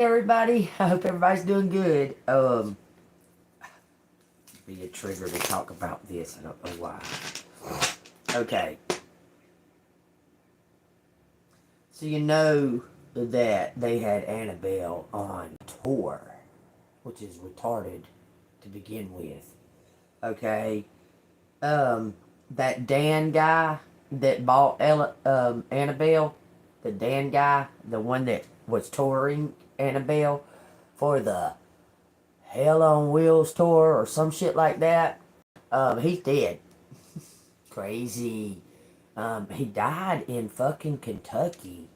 Everybody, I hope everybody's doing good. Be a trigger to talk about this. I don't know why. Okay. So you know that they had Annabelle on tour, which is retarded to begin with. Okay. That Dan guy that bought Annabelle, the Dan guy, the one that was touring Annabelle for the Hell on Wheels tour or some shit like that. He's dead. Crazy. He died in fucking Kentucky.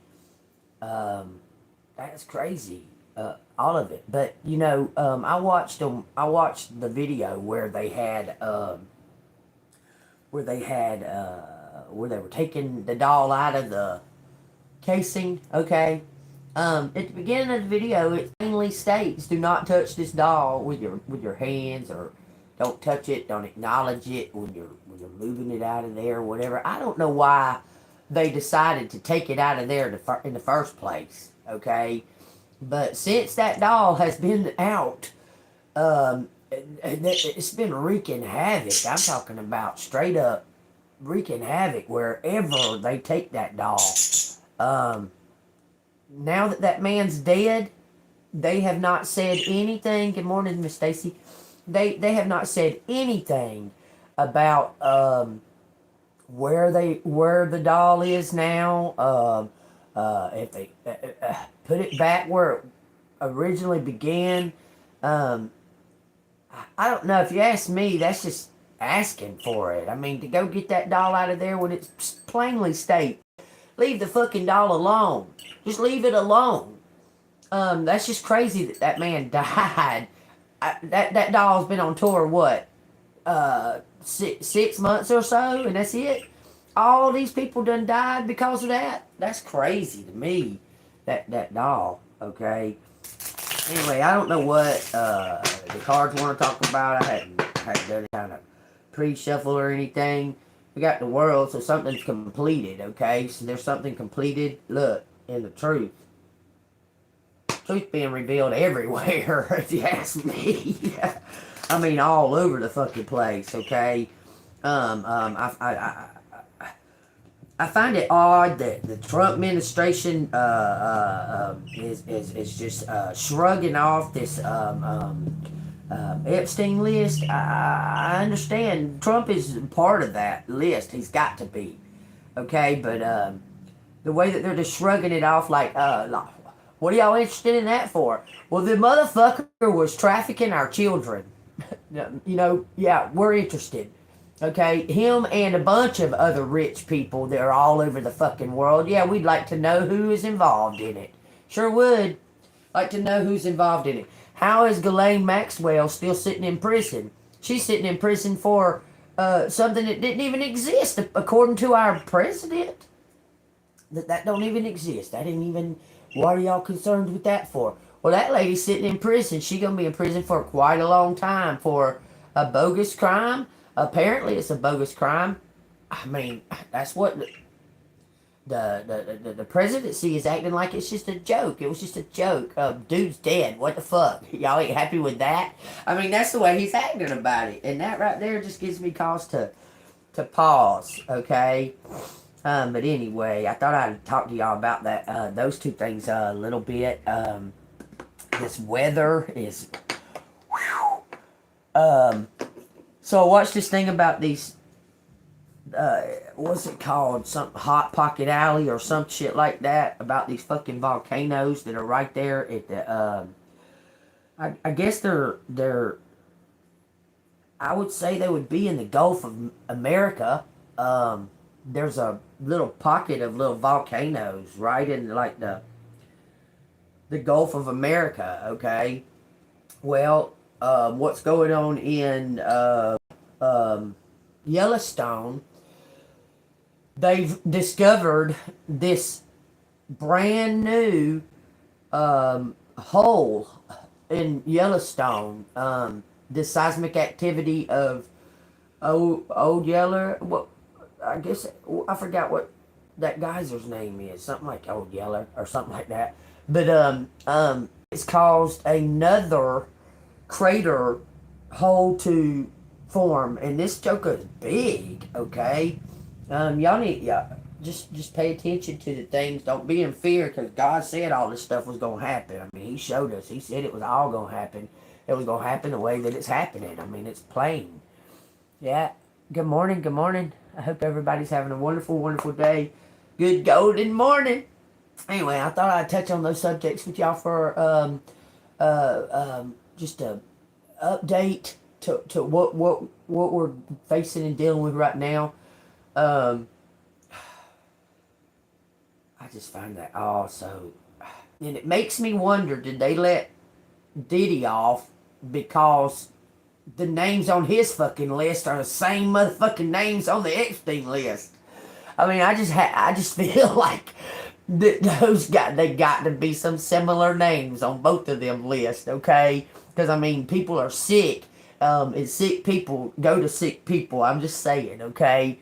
That's crazy. All of it. But you know, I watched them. I watched the video where they had, where they were taking the doll out of the casing. Okay. At the beginning of the video, it plainly states, "Do not touch this doll with your hands, or don't touch it, don't acknowledge it when you're moving it out of there, or whatever." I don't know why they decided to take it out of there in the first place. Okay, but since that doll has been out, it's been wreaking havoc. I'm talking about straight up wreaking havoc wherever they take that doll. Now that that man's dead, they have not said anything. Good morning, Miss Stacy. They have not said anything about where the doll is now. If they put it back where it originally began. I don't know. If you ask me, that's just asking for it. I mean, to go get that doll out of there when it's plainly state, leave the fucking doll alone. Just leave it alone. That's just crazy that that man died. That doll's been on tour, what, 6 months or so, and that's it? All these people done died because of that? That's crazy to me, that doll, okay? Anyway, I don't know what the cards want to talk about. I hadn't done any kind of pre-shuffle or anything. We got the world, so something's completed, okay? So there's something completed. Look, in the truth. Truth being revealed everywhere, if you ask me. I mean, all over the fucking place, okay? I find it odd that the Trump administration is just shrugging off this Epstein list. I understand Trump is part of that list. He's got to be, okay? But the way that they're just shrugging it off, like, what are y'all interested in that for? Well, the motherfucker was trafficking our children. You know, yeah, we're interested. Okay, him and a bunch of other rich people that are all over the fucking world. Yeah, we'd like to know who is involved in it. Sure would. Like to know who's involved in it. How is Ghislaine Maxwell still sitting in prison? She's sitting in prison for something that didn't even exist, according to our president. That don't even exist. That didn't even... What are y'all concerned with that for? Well, that lady's sitting in prison. She's going to be in prison for quite a long time for a bogus crime. Apparently, it's a bogus crime. I mean, that's what the presidency is acting like it's just a joke. It was just a joke. Dude's dead. What the fuck? Y'all ain't happy with that? I mean, that's the way he's acting about it. And that right there just gives me cause to pause, okay? But anyway, I thought I'd talk to y'all about that, those two things a little bit. This weather is... So I watched this thing about these, what's it called? Some Hot Pocket Alley or some shit like that. About these fucking volcanoes that are right there at the, I guess they're, I would say they would be in the Gulf of America. There's a little pocket of little volcanoes right in like the Gulf of America, okay? Well, what's going on in Yellowstone, they've discovered this brand new hole in Yellowstone. This seismic activity of Old Yeller. What, I guess I forgot what that geyser's name is. Something like Old Yeller or something like that. But it's caused another crater hole to form, and this joker is big. Okay, y'all need just pay attention to the things. Don't be in fear, because God said all this stuff was gonna happen. I mean, He showed us. He said it was all gonna happen. It was gonna happen the way that it's happening. I mean, it's plain. Yeah. Good morning. Good morning. I hope everybody's having a wonderful, wonderful day. Good golden morning. Anyway, I thought I'd touch on those subjects with y'all for just a update to what we're facing and dealing with right now. I just find that also, and it makes me wonder: did they let Diddy off because the names on his fucking list are the same motherfucking names on the Epstein list? I mean, I just feel like they got to be some similar names on both of them lists, okay? Because I mean, people are sick, and sick people go to sick people. I'm just saying, okay?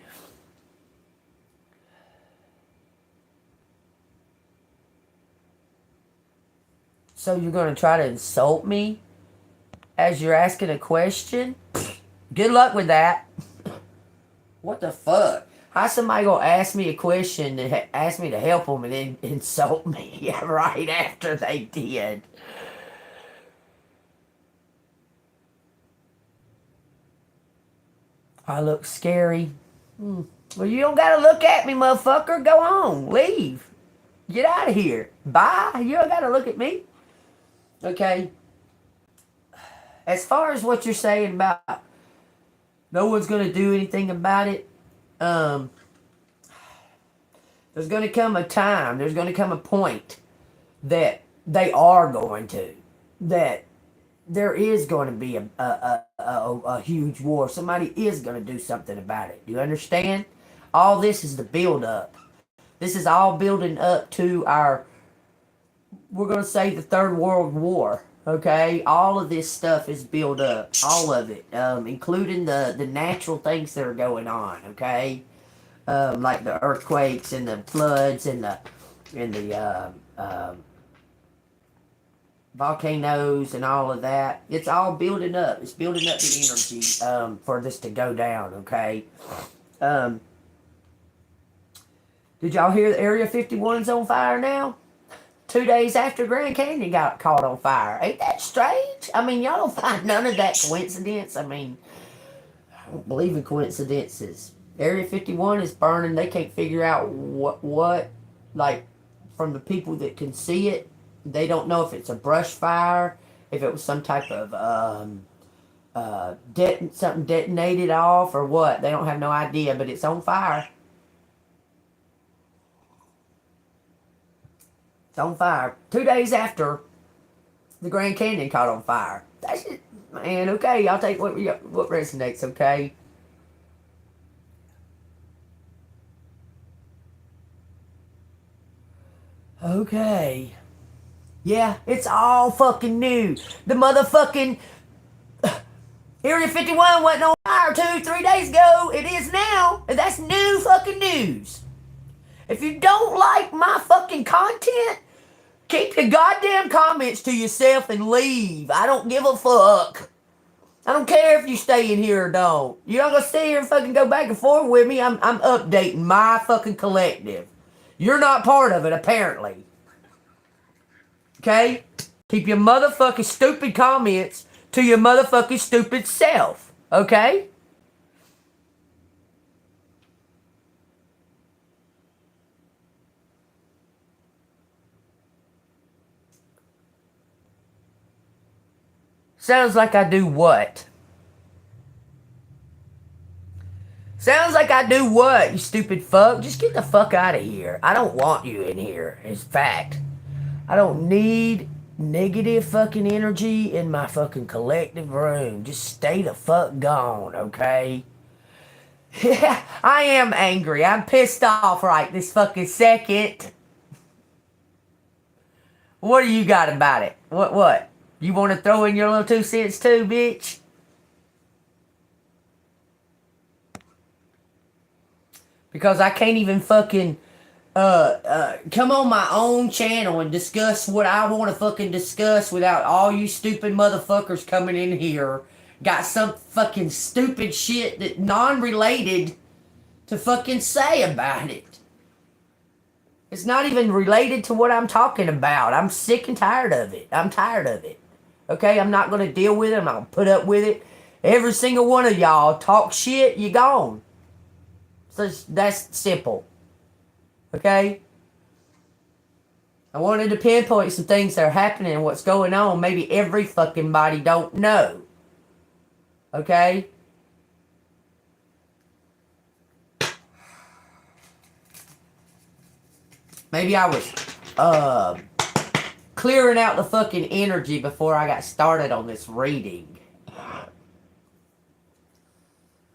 So you're gonna try to insult me as you're asking a question? Good luck with that. What the fuck? How somebody gonna ask me a question and ask me to help them and then insult me right after they did? I look scary. Well, you don't gotta look at me, motherfucker. Go on. Leave. Get out of here. Bye. You don't gotta look at me. Okay? As far as what you're saying about no one's gonna do anything about it, there's going to come a time, there's going to come a point that they are going to, that there is going to be a huge war. Somebody is going to do something about it. Do you understand? All this is the build up. This is all building up to our, we're going to say, the Third World War. Okay? All of this stuff is built up. All of it. Including the natural things that are going on. Okay? Like the earthquakes and the floods and the volcanoes and all of that. It's all building up. It's building up the energy for this to go down, okay? Did y'all hear the Area 51's on fire now? 2 days after Grand Canyon got caught on fire. Ain't that strange? I mean, y'all don't find none of that coincidence? I mean, I don't believe in coincidences. Area 51 is burning. They can't figure out what, like, from the people that can see it. They don't know if it's a brush fire, if it was some type of something detonated off or what. They don't have no idea, but it's on fire. It's on fire. 2 days after the Grand Canyon caught on fire. That's it, man. Okay, I'll take what resonates. Okay. Okay. Yeah, it's all fucking new. The motherfucking Area 51 wasn't on fire 2-3 days ago. It is now. And that's new fucking news. If you don't like my fucking content, keep the goddamn comments to yourself and leave. I don't give a fuck. I don't care if you stay in here or don't. You're not gonna stay here and fucking go back and forth with me. I'm updating my fucking collective. You're not part of it, apparently. Okay? Keep your motherfucking stupid comments to your motherfucking stupid self. Okay? Sounds like I do what? Sounds like I do what, you stupid fuck? Just get the fuck out of here. I don't want you in here. It's fact. I don't need negative fucking energy in my fucking collective room. Just stay the fuck gone, okay? Yeah, I am angry. I'm pissed off right this fucking second. What do you got about it? What? You want to throw in your little 2 cents too, bitch? Because I can't even fucking come on my own channel and discuss what I want to fucking discuss without all you stupid motherfuckers coming in here. Got some fucking stupid shit that non-related to fucking say about it. It's not even related to what I'm talking about. I'm sick and tired of it. I'm tired of it. Okay, I'm not going to deal with it. I'm not going to put up with it. Every single one of y'all talk shit, you gone. So that's simple. Okay? I wanted to pinpoint some things that are happening and what's going on. Maybe every fucking body don't know. Okay? Maybe I was clearing out the fucking energy before I got started on this reading.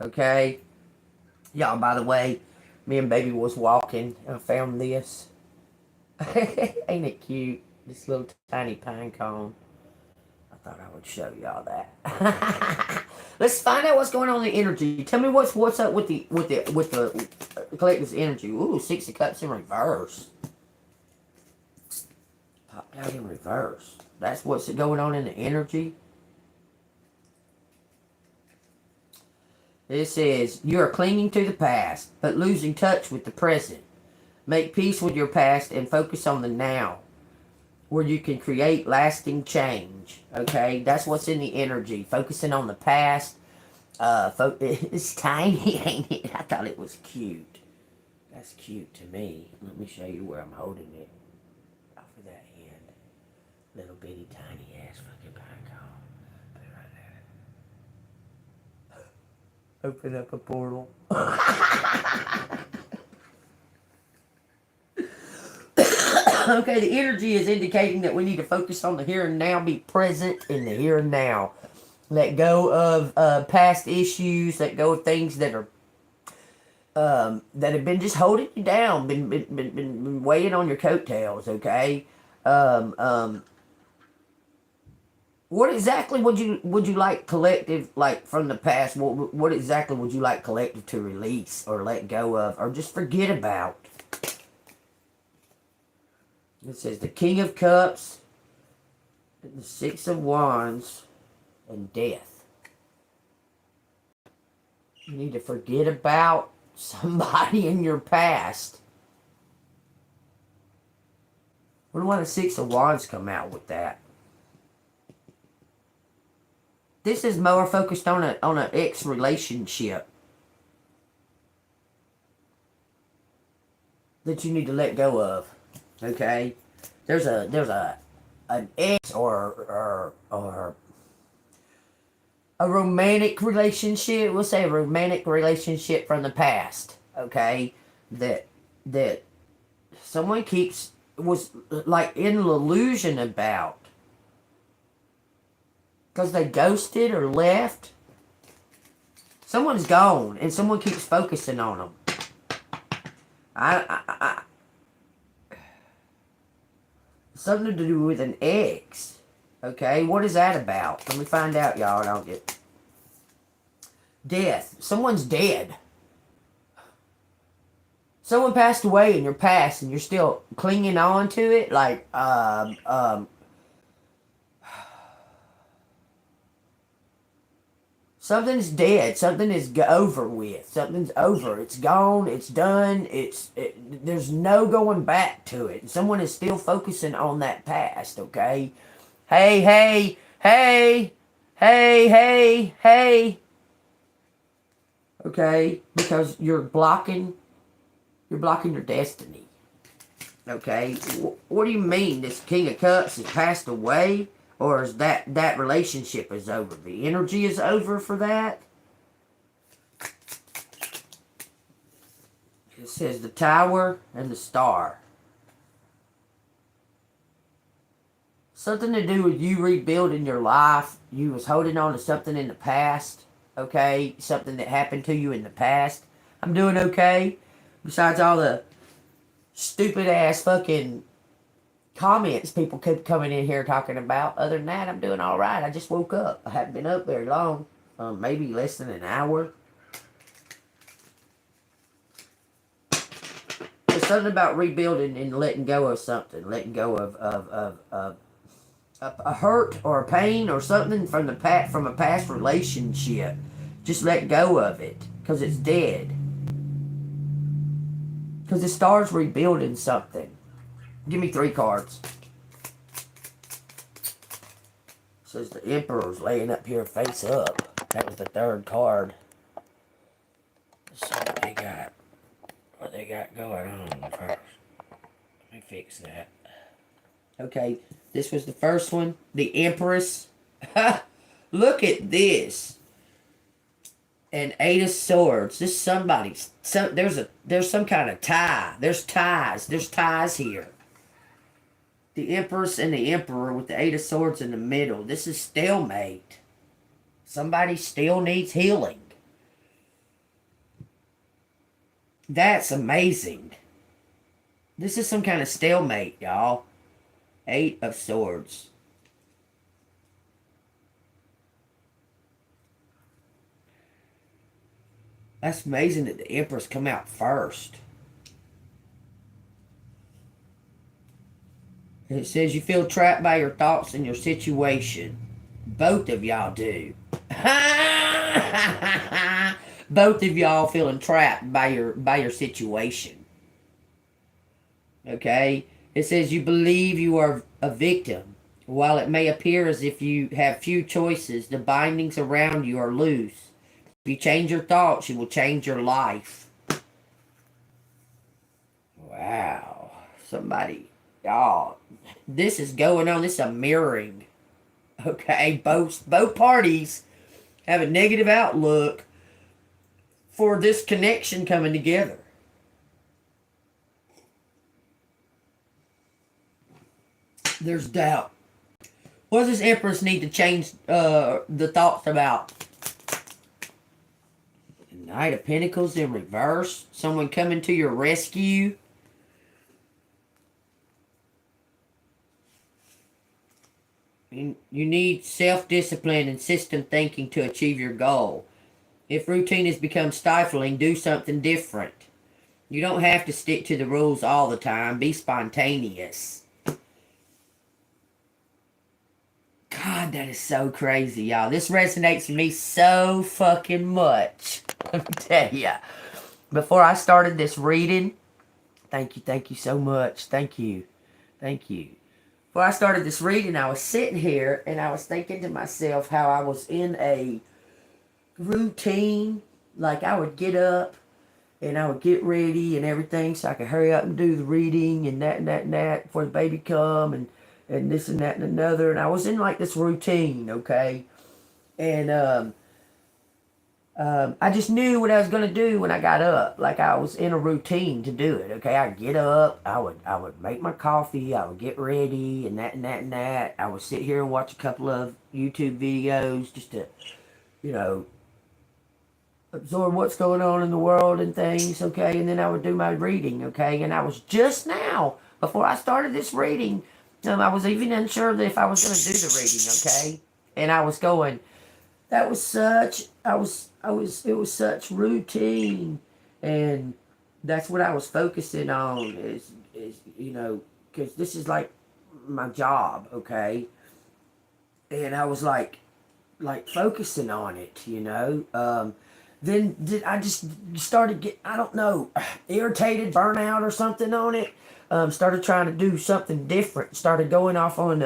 Okay? Y'all, by the way, me and baby was walking and I found this. Ain't it cute? This little tiny pine cone. I thought I would show y'all that. Let's find out what's going on in the energy. Tell me what's up with the collective's energy. Ooh, 6 of Cups in reverse. Popped out in reverse. That's what's going on in the energy. It says, you are clinging to the past, but losing touch with the present. Make peace with your past and focus on the now, where you can create lasting change. Okay, that's what's in the energy. Focusing on the past. It's tiny, ain't it? I thought it was cute. That's cute to me. Let me show you where I'm holding it. Off of that hand. Little bitty tiny ass fucking pine cone. Put it right there. Open up a portal. Okay, the energy is indicating that we need to focus on the here and now, be present in the here and now. Let go of past issues, let go of things that are that have been just holding you down, been weighing on your coattails, okay? What exactly would you like collective, like from the past, what exactly would you like collective to release or let go of or just forget about? It says the King of Cups, the 6 of Wands, and Death. You need to forget about somebody in your past. I wonder why the 6 of Wands come out with that. This is more focused on an ex relationship that you need to let go of. Okay, there's an ex or a romantic relationship. We'll say a romantic relationship from the past. Okay, that someone was like in an illusion about because they ghosted or left. Someone's gone and someone keeps focusing on them. Something to do with an ex. Okay, what is that about? Let me find out, y'all. Don't get death. Someone's dead. Someone passed away in your past, and you're still clinging on to it. Like, something's dead. Something is over with. Something's over. It's gone. It's done. There's no going back to it. Someone is still focusing on that past, okay? Hey, hey, hey, hey, hey, hey. Okay? Because you're blocking your destiny. Okay? What do you mean this King of Cups has passed away? Or is that relationship is over? The energy is over for that? It says the Tower and the Star. Something to do with you rebuilding your life. You was holding on to something in the past. Okay? Something that happened to you in the past. I'm doing okay. Besides all the stupid ass fucking comments people keep coming in here talking about. Other than that, I'm doing all right. I just woke up. I haven't been up very long. Maybe less than an hour. Let's something about rebuilding and letting go of something, letting go of a hurt or a pain or something from a past relationship. Just let go of it because it's dead. Because it starts rebuilding something. Give me 3 cards. It says the Emperor's laying up here face up. That was the 3rd card. Let's see what they got going on first. Let me fix that. Okay, this was the first one. The Empress. Look at this. An 8 of Swords. This is somebody's. There's some kind of tie. There's ties. There's ties here. The Empress and the Emperor with the 8 of Swords in the middle. This is stalemate. Somebody still needs healing. That's amazing. This is some kind of stalemate, y'all. 8 of Swords. That's amazing that the Empress come out first. And it says you feel trapped by your thoughts and your situation. Both of y'all do. Both of y'all feeling trapped by your situation. Okay? It says you believe you are a victim. While it may appear as if you have few choices, the bindings around you are loose. If you change your thoughts, you will change your life. Wow. Somebody, y'all, this is going on. This is a mirroring. Okay? Both parties have a negative outlook for this connection coming together. There's doubt. What does this Empress need to change the thoughts about? Knight of Pentacles in reverse. Someone coming to your rescue. You need self-discipline and system thinking to achieve your goal. If routine has become stifling, do something different. You don't have to stick to the rules all the time. Be spontaneous. God, that is so crazy, y'all. This resonates with me so fucking much. Let me tell ya. Before I started this reading, thank you so much. Thank you. Before I started this reading, I was sitting here and I was thinking to myself how I was in a routine. Like I would get up and I would get ready and everything so I could hurry up and do the reading and that before the baby come and this and that and another. And I was in like this routine, okay? And I just knew what I was going to do when I got up. Like I was in a routine to do it, okay? I'd get up, I would make my coffee, I would get ready and that. I would sit here and watch a couple of YouTube videos just to, you know, absorb what's going on in the world and things, okay? And then I would do my reading, okay? And I was just now, before I started this reading, I was even unsure that if I was going to do the reading, okay? And I was going, that was such, it was such routine. And that's what I was focusing on is you know, because this is like my job, okay? And I was like focusing on it, you know? Then I just started getting, I don't know, irritated, burnout or something on it. Started trying to do something different. Started going off on,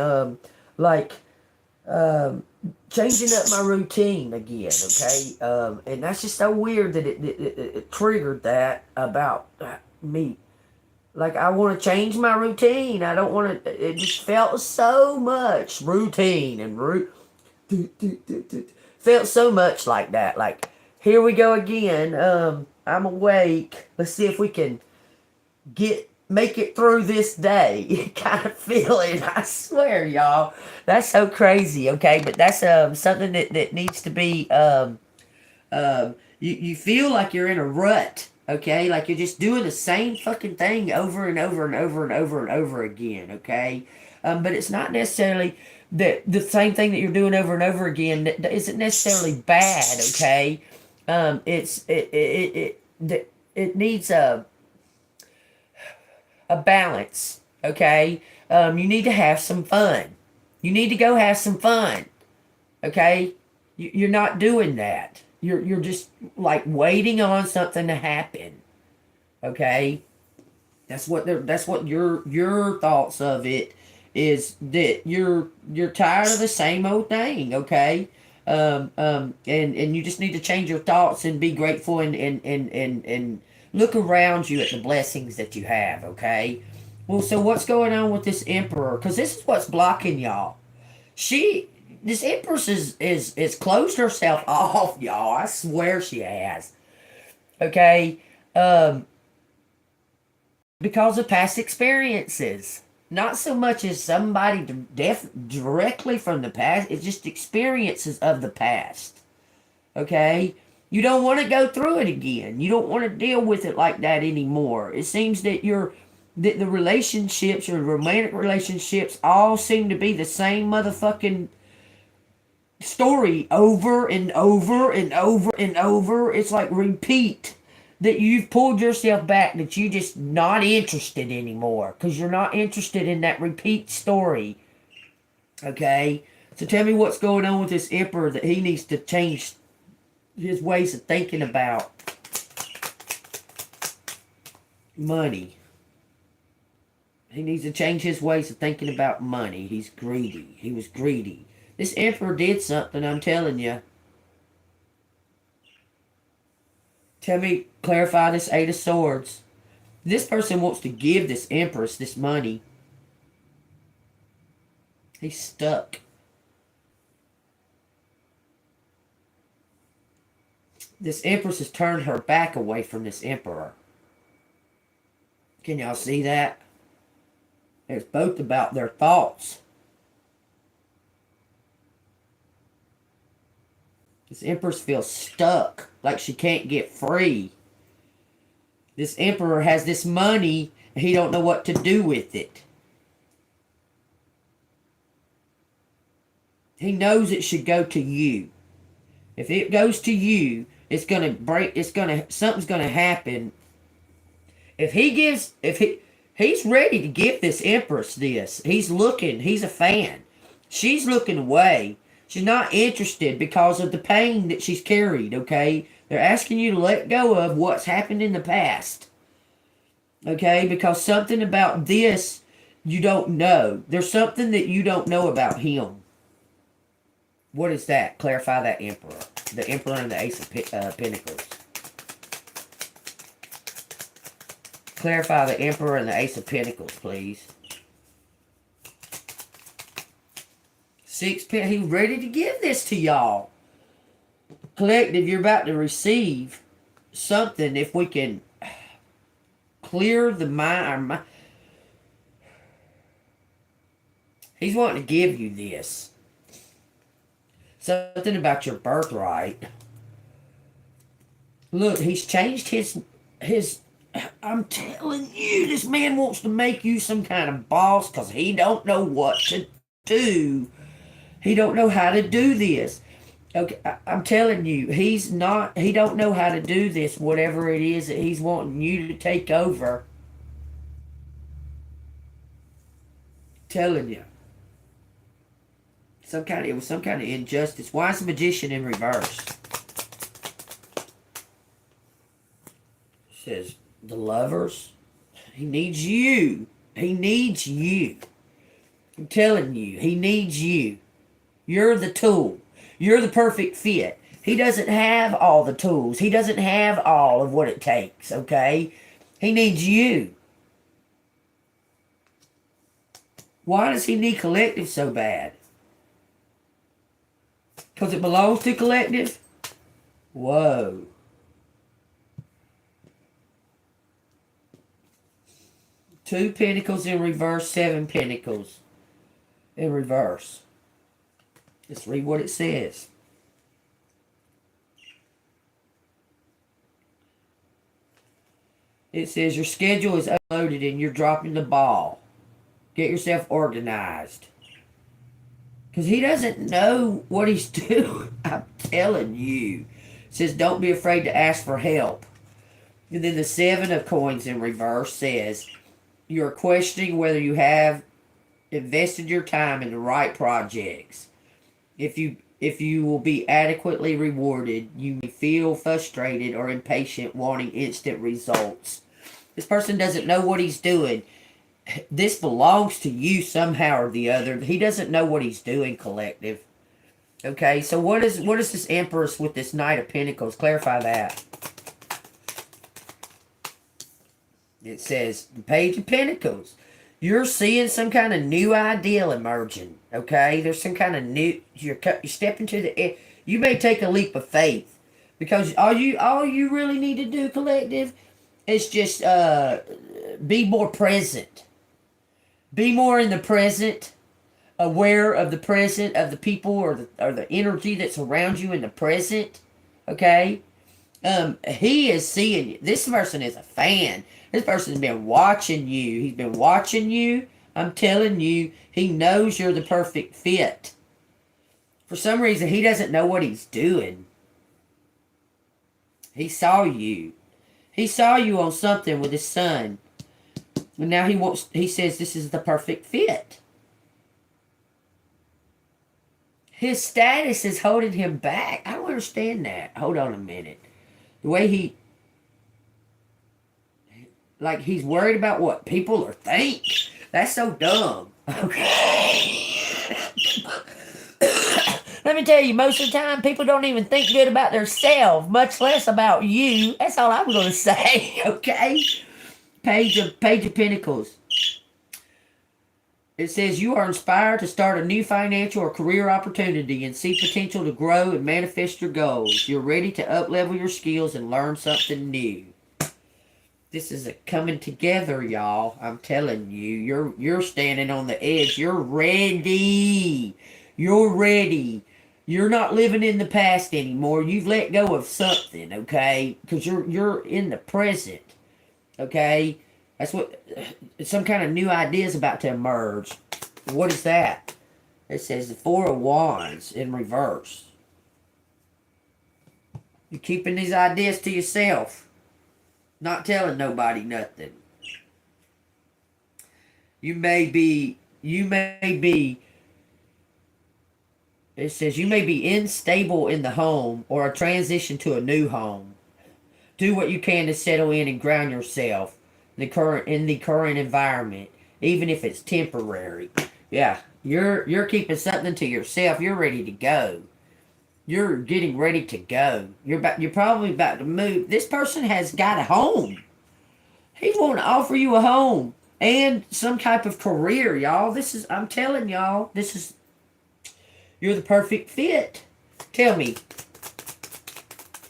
changing up my routine again, okay? And that's just so weird that it triggered that about me. Like, I want to change my routine. I don't want to, it just felt so much routine and felt so much like that. Like, here we go again. I'm awake. Let's see if we can make it through this day kind of feeling. I swear, y'all. That's so crazy, okay? But that's something that needs to be, you feel like you're in a rut, okay? Like you're just doing the same fucking thing over and over and over and over and over again, okay? But it's not necessarily the same thing that you're doing over and over again that isn't necessarily bad, okay? It needs a, a balance, okay? You need to have some fun. You need to go have some fun, okay? You're not doing that. You're just like waiting on something to happen, okay? That's what your thoughts of it is, that you're tired of the same old thing, okay? And you just need to change your thoughts and be grateful, and look around you at the blessings that you have, okay? Well, so what's going on with this emperor? Because this is what's blocking y'all. This empress is closed herself off, y'all. I swear she has. Okay, because of past experiences. Not so much as somebody directly from the past. It's just experiences of the past. Okay? You don't want to go through it again. You don't want to deal with it like that anymore. It seems that the relationships, or romantic relationships, all seem to be the same motherfucking story over and over and over and over. It's like repeat. That you've pulled yourself back, that you just not interested anymore, because you're not interested in that repeat story. Okay? So tell me what's going on with this emperor, that he needs to change his ways of thinking about money. He needs to change his ways of thinking about money. He's greedy. He was greedy. This emperor did something, I'm telling you. Tell me, clarify this Eight of Swords. This person wants to give this empress this money. He's stuck. This empress has turned her back away from this emperor. Can y'all see that? It's both about their thoughts. This empress feels stuck, like she can't get free. This emperor has this money, and he don't know what to do with it. He knows it should go to you. If it goes to you, it's gonna break. Something's gonna happen. He's ready to give this empress this. He's looking. He's a fan. She's looking away. She's not interested because of the pain that she's carried, okay? They're asking you to let go of what's happened in the past. Okay? Because something about this you don't know. There's something that you don't know about him. What is that? Clarify that emperor. The emperor and the Ace of Pentacles. Clarify the emperor and the Ace of Pentacles, please. He's ready to give this to y'all. Collective, you're about to receive something. If we can clear the mind, he's wanting to give you this. Something about your birthright. Look, he's changed his. I'm telling you, this man wants to make you some kind of boss because he don't know what to do. He don't know how to do this. Okay, I'm telling you, he don't know how to do this, whatever it is that he's wanting you to take over. Telling you. It was some kind of injustice. Why is the Magician in reverse? It says, the Lovers. He needs you. He needs you. I'm telling you, he needs you. You're the tool. You're the perfect fit. He doesn't have all the tools. He doesn't have all of what it takes, okay? He needs you. Why does he need collective so bad? Because it belongs to collective? Whoa. Two Pentacles in reverse, Seven Pentacles in reverse. Let's read what it says. It says your schedule is unloaded and you're dropping the ball. Get yourself organized. Because he doesn't know what he's doing. I'm telling you. It says don't be afraid to ask for help. And then the Seven of Coins in reverse says You're questioning whether you have invested your time in the right projects. If you will be adequately rewarded, you may feel frustrated or impatient, wanting instant results. This person doesn't know what he's doing. This belongs to you somehow or the other. He doesn't know what he's doing, collective. Okay, so what is this Empress with this Knight of Pentacles? Clarify that. It says, the Page of Pentacles. You're seeing some kind of new ideal emerging. Okay, there's some kind of new. You step into the. You may take a leap of faith, because all you really need to do, collective, is just be more present. Be more in the present, aware of the present, of the people or the energy that's around you in the present. Okay, he is seeing you. This person is a fan. This person's been watching you. He's been watching you. I'm telling you, he knows you're the perfect fit. For some reason, he doesn't know what he's doing. He saw you. He saw you on something with his son. And now he says this is the perfect fit. His status is holding him back. I don't understand that. Hold on a minute. The way like he's worried about what people are think. That's so dumb. Okay. Let me tell you, most of the time, people don't even think good about themselves, much less about you. That's all I'm going to say, okay? Page of Pentacles. It says, you are inspired to start a new financial or career opportunity and see potential to grow and manifest your goals. You're ready to up-level your skills and learn something new. This is a coming together, y'all. I'm telling you, you're standing on the edge. You're ready. You're ready. You're not living in the past anymore. You've let go of something, okay? Because you're in the present, okay? That's what, some kind of new idea is about to emerge. What is that? It says the Four of Wands in reverse. You're keeping these ideas to yourself. Not telling nobody nothing. You may be, it says you may be unstable in the home or a transition to a new home. Do what you can to settle in and ground yourself in the current environment, even if it's temporary. Yeah, you're keeping something to yourself. You're ready to go. You're getting ready to go. You're probably about to move. This person has got a home. He's wanting to offer you a home and some type of career, y'all. I'm telling y'all, you're the perfect fit. Tell me.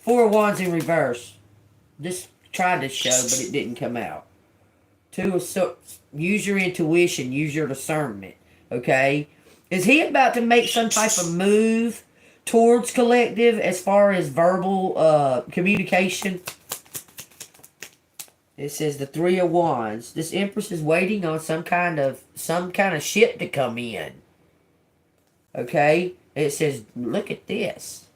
Four of Wands in reverse. This tried to show, but it didn't come out. Use your intuition. Use your discernment. Okay? Is he about to make some type of move towards collective as far as verbal communication? It says the Three of Wands. This Empress is waiting on some kind of ship to come in. Okay? It says, look at this.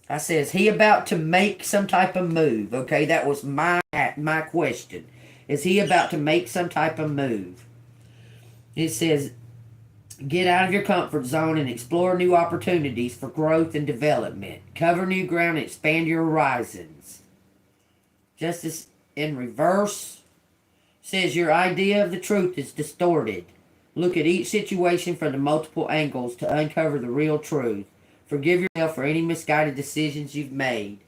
I says, he about to make some type of move. Okay, that was my question. Is he about to make some type of move? It says, get out of your comfort zone and explore new opportunities for growth and development. Cover new ground and expand your horizons. Justice in reverse says your idea of the truth is distorted. Look at each situation from the multiple angles to uncover the real truth. Forgive yourself for any misguided decisions you've made.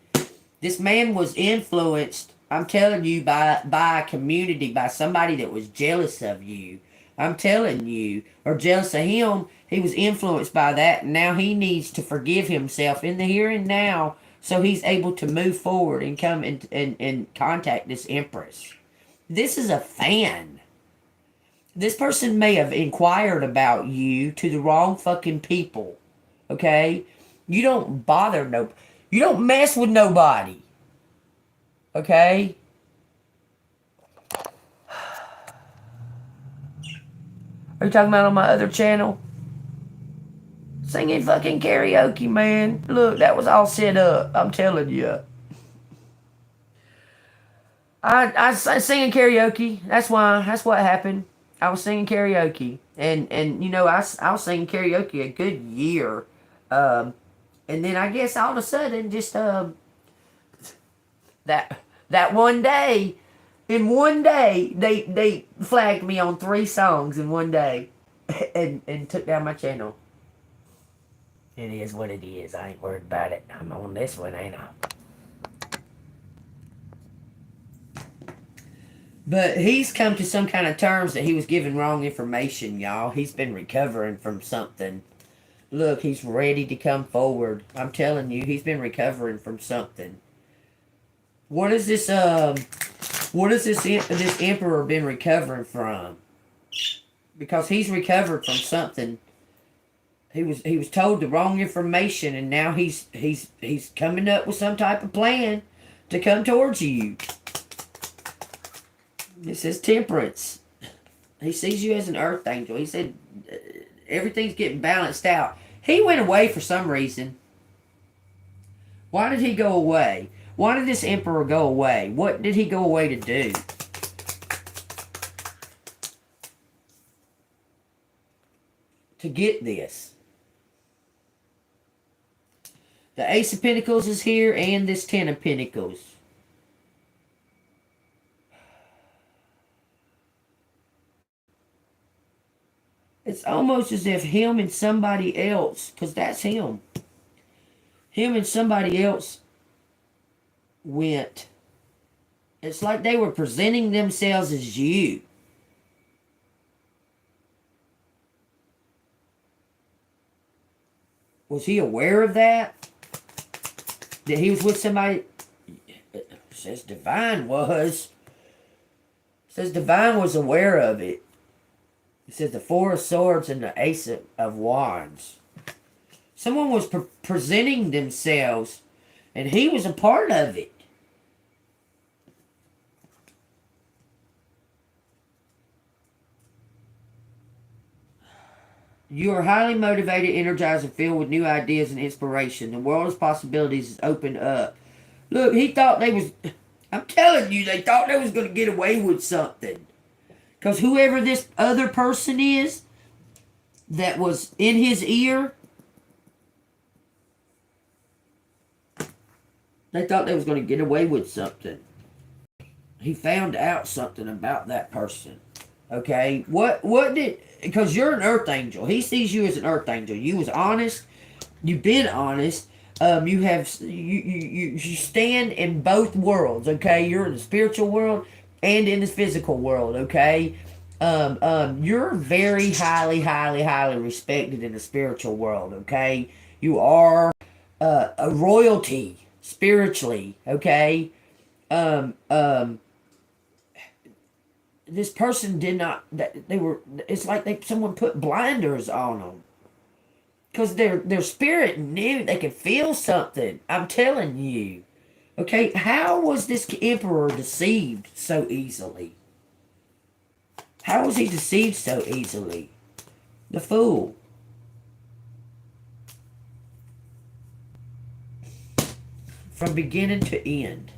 This man was influenced, I'm telling you, by a community, by somebody that was jealous of you. I'm telling you, or jealous of him. He was influenced by that, and now he needs to forgive himself in the here and now so he's able to move forward and come and contact this Empress. This is a fan. This person may have inquired about you to the wrong fucking people. Okay? You don't bother you don't mess with nobody. Okay? Are you talking about on my other channel? Singing fucking karaoke, man. Look, that was all set up. I'm telling you. I was singing karaoke. That's why. That's what happened. I was singing karaoke, and you know I was singing karaoke a good year, um, and then I guess all of a sudden just that that one day, in one day they flagged me on 3 songs in one day, and took down my channel. It is what it is. I ain't worried about it. I'm on this one, ain't I? But he's come to some kind of terms that he was given wrong information, y'all. He's been recovering from something. Look, he's ready to come forward. I'm telling you, he's been recovering from something. What is this? What has this emperor been recovering from? Because he's recovered from something. He was told the wrong information, and now he's coming up with some type of plan to come towards you. This is temperance. He sees you as an earth angel. He said everything's getting balanced out. He went away for some reason. Why did he go away? Why did this emperor go away? What did he go away to do? To get this. The Ace of Pentacles is here and this Ten of Pentacles. It's almost as if him and somebody else, because that's him. Him and somebody else went. It's like they were presenting themselves as you. Was he aware of that? That he was with somebody? It says Divine was. It says Divine was aware of it. It says the Four of Swords and the Ace of Wands. Someone was presenting themselves, and he was a part of it. You are highly motivated, energized, and filled with new ideas and inspiration. The world of possibilities is opened up. Look, he thought they was... I'm telling you, they thought they was going to get away with something. Because whoever this other person is that was in his ear, they thought they was going to get away with something. He found out something about that person. Okay? What did... Because you're an earth angel. He sees you as an earth angel. You was honest. You've been honest. You stand in both worlds, okay? You're in the spiritual world and in the physical world, okay? You're very highly respected in the spiritual world, okay? You are a royalty spiritually, okay? This person did not, they were, it's like someone put blinders on them. Because their spirit knew, they could feel something. I'm telling you. Okay, how was this emperor deceived so easily? How was he deceived so easily? The Fool. From beginning to end.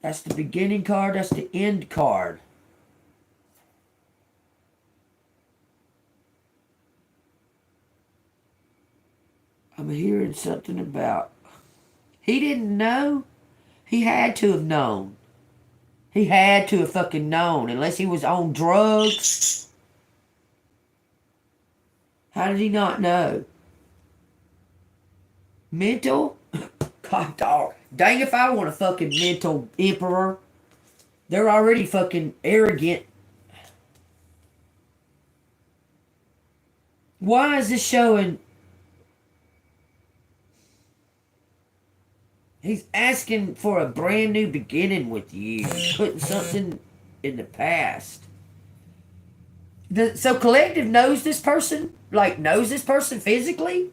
That's the beginning card. That's the end card. I'm hearing something about... He didn't know. He had to have known. He had to have fucking known. Unless he was on drugs. How did he not know? Mental? God dog. Dang if I want a fucking mental emperor. They're already fucking arrogant. Why is this showing? He's asking for a brand new beginning with you. Putting something in the past. So Collective knows this person? Like, knows this person physically?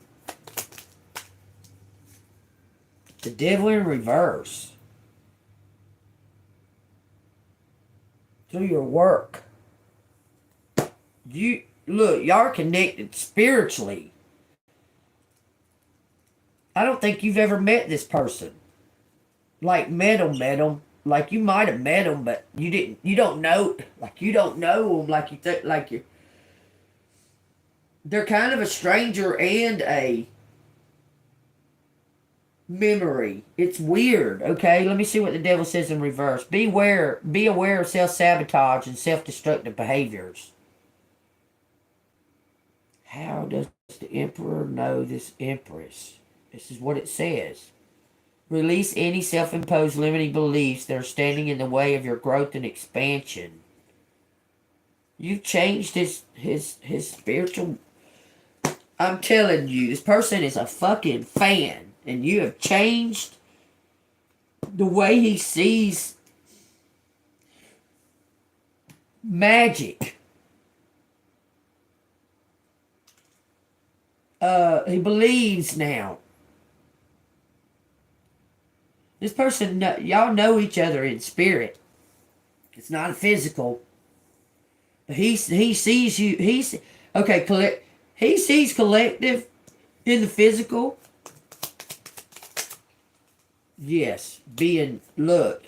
The Devil in reverse. Through your work. You look, y'all are connected spiritually. I don't think you've ever met this person. Like, met them. Like, you might have met them, but you don't know, like, you don't know them like you think, like you. They're kind of a stranger and a memory. It's weird, okay? Let me see what the devil says in reverse. Be aware of self-sabotage and self-destructive behaviors. How does the emperor know this empress? This is what it says. Release any self-imposed limiting beliefs that are standing in the way of your growth and expansion. You've changed his spiritual. I'm telling you, this person is a fucking fan, and you have changed the way he sees magic. He believes now. This person, y'all know each other in spirit. It's not physical. He sees you. Okay. He sees collective in the physical. Yes, look.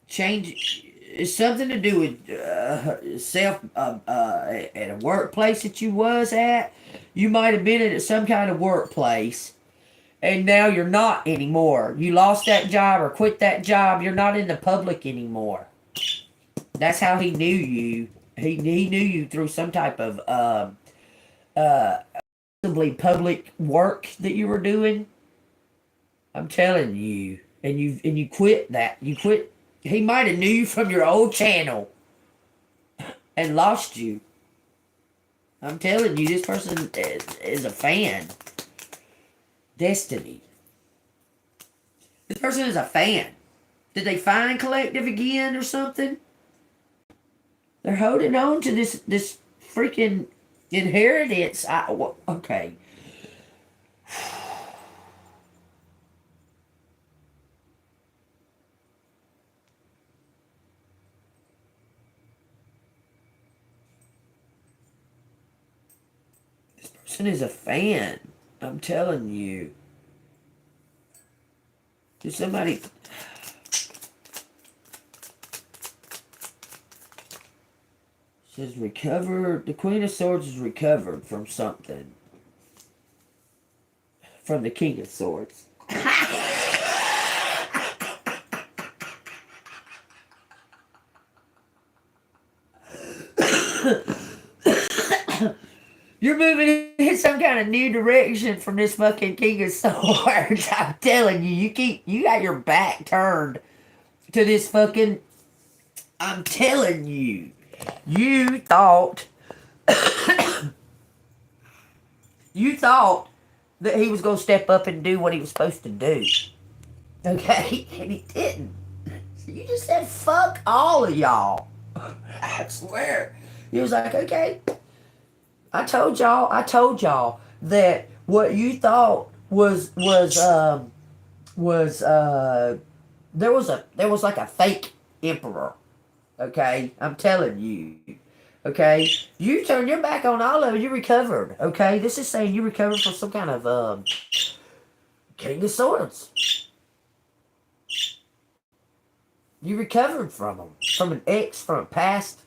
Change. It's something to do with self at a workplace that you was at. You might have been at some kind of workplace. And now you're not anymore. You lost that job or quit that job. You're not in the public anymore. That's how he knew you. He knew you through some type of possibly public work that you were doing. I'm telling you. And you quit that. You quit. He might have knew you from your old channel and lost you. I'm telling you, this person is a fan. Destiny. This person is a fan. Did they find collective again or something? They're holding on to this freaking inheritance. Okay. This person is a fan. I'm telling you. Did somebody... Says recover. The Queen of Swords is recovered from something. From the King of Swords. You're moving in some kind of new direction from this fucking King of Swords. I'm telling you, you got your back turned to this fucking. I'm telling you, you thought that he was gonna step up and do what he was supposed to do. Okay, and he didn't. You just said fuck all of y'all. I swear. He was like, okay. I told y'all that what you thought was there was like a fake emperor. Okay? I'm telling you. Okay? You turned your back on all of it, you recovered. Okay? This is saying you recovered from some kind of King of Swords. You recovered from them. From an ex, from a past.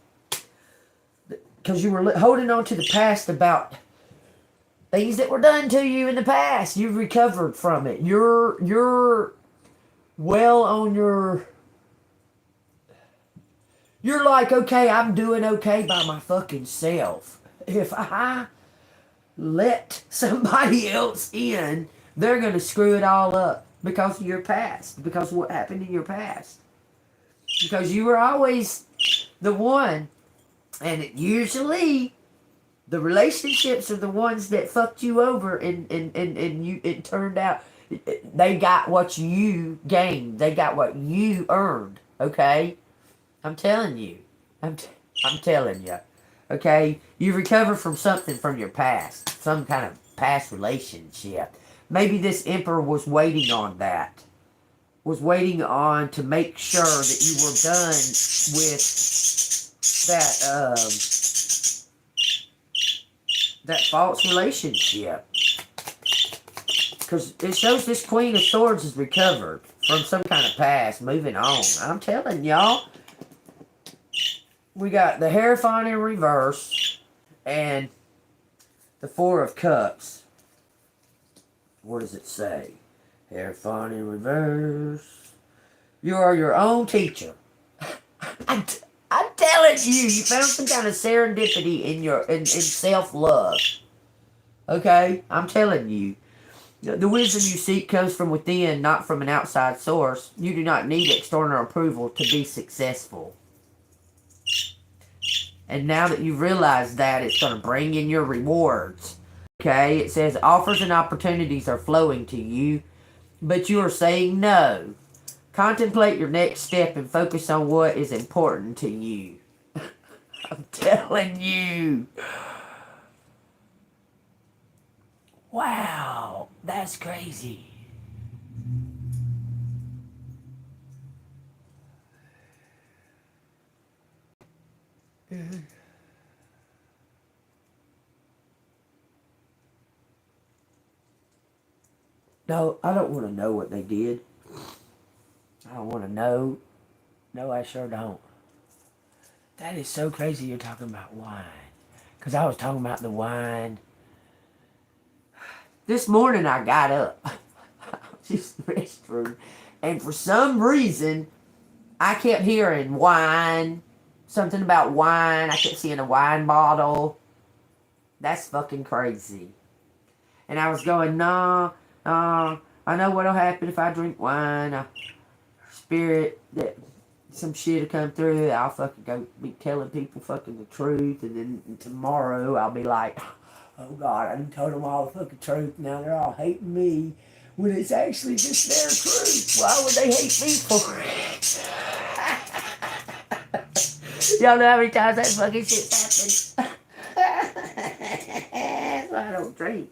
Because you were holding on to the past about things that were done to you in the past. You've recovered from it. You're well on your... You're like, okay, I'm doing okay by my fucking self. If I let somebody else in, they're going to screw it all up because of your past. Because of what happened in your past. Because you were always the one... And usually, the relationships are the ones that fucked you over, and you. It turned out they got what you gained. They got what you earned. Okay, I'm telling you. I'm telling you. Okay, you recover from something from your past, some kind of past relationship. Maybe this emperor was waiting on that. Was waiting on to make sure that you were done with that false relationship. Because it shows this Queen of Swords is recovered from some kind of past, moving on. I'm telling y'all, we got the Hierophant in reverse and the Four of Cups. What does it say? Hierophant in reverse. You are your own teacher. I'm telling you, you found some kind of serendipity in self-love. Okay? I'm telling you. The wisdom you seek comes from within, not from an outside source. You do not need external approval to be successful. And now that you've realized that, it's going to bring in your rewards. Okay? It says, offers and opportunities are flowing to you, but you are saying no. Contemplate your next step and focus on what is important to you. I'm telling you. Wow, that's crazy. No, I don't want to know what they did. I don't want to know. No, I sure don't. That is so crazy you're talking about wine. Because I was talking about the wine. This morning I got up. I was just in the restroom. And for some reason, I kept hearing wine. Something about wine. I kept seeing a wine bottle. That's fucking crazy. And I was going, no, I know what'll happen if I drink wine. Spirit, that some shit will come through. I'll fucking go be telling people fucking the truth. And then tomorrow I'll be like, oh God, I done told them all the fucking truth. Now they're all hating me when it's actually just their truth. Why would they hate me for it? Y'all know how many times that fucking shit's happened. That's why I don't drink.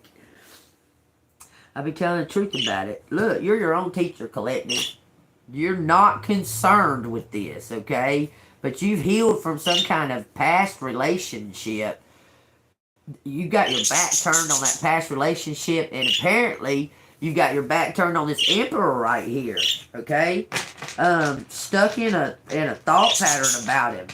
I'll be telling the truth about it. Look, you're your own teacher, Collective. You're not concerned with this, okay? But you've healed from some kind of past relationship. You got your back turned on that past relationship, and apparently you've got your back turned on this Emperor right here, okay? Stuck in a thought pattern about him.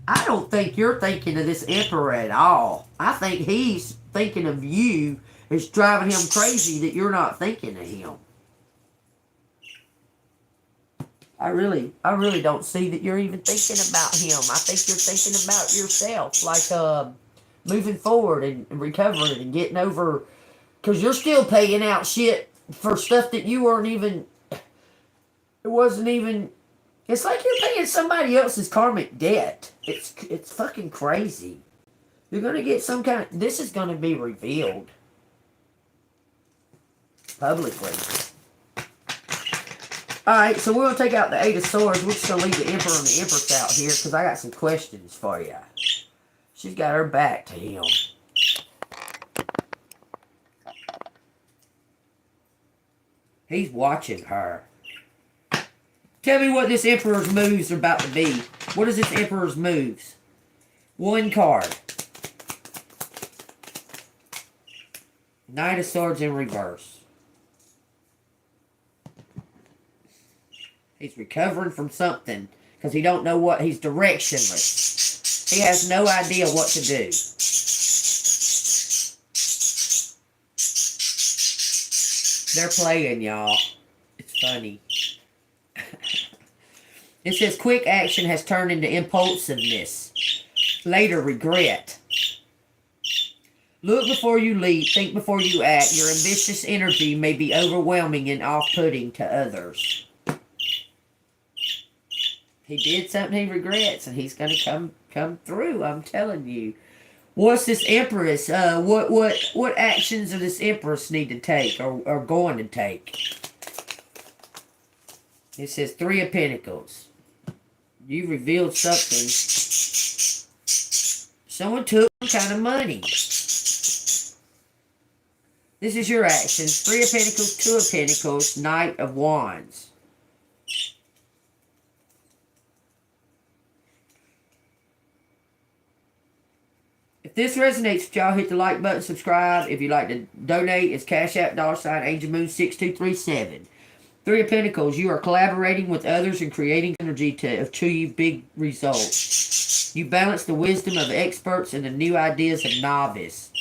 I don't think you're thinking of this Emperor at all. I think he's thinking of you. It's driving him crazy that you're not thinking of him. I really don't see that you're even thinking about him. I think you're thinking about yourself, like moving forward and recovering and getting over, because you're still paying out shit for stuff that you weren't even, it wasn't even, it's like you're paying somebody else's karmic debt. It's fucking crazy. You're going to get some kind of, this is going to be revealed publicly. Alright, so we're going to take out the Eight of Swords. We're just going to leave the Emperor and the Empress out here because I got some questions for you. She's got her back to him. He's watching her. Tell me what this Emperor's moves are about to be. What is this Emperor's moves? One card. Knight of Swords in reverse. He's recovering from something because he don't know what, he's directionless. He has no idea what to do. They're playing, y'all. It's funny. It says quick action has turned into impulsiveness. Later regret. Look before you leap, think before you act. Your ambitious energy may be overwhelming and off-putting to others. He did something he regrets, and he's going to come through, I'm telling you. What's this Empress? What actions does this Empress need to take or going to take? It says Three of Pentacles. You revealed something. Someone took some kind of money. This is your actions. Three of Pentacles, Two of Pentacles, Knight of Wands. If this resonates with y'all, hit the like button, subscribe. If you'd like to donate, it's Cash App, $AngelMoon6237. Three of Pentacles, you are collaborating with others and creating energy to achieve big results. You balance the wisdom of experts and the new ideas of novice.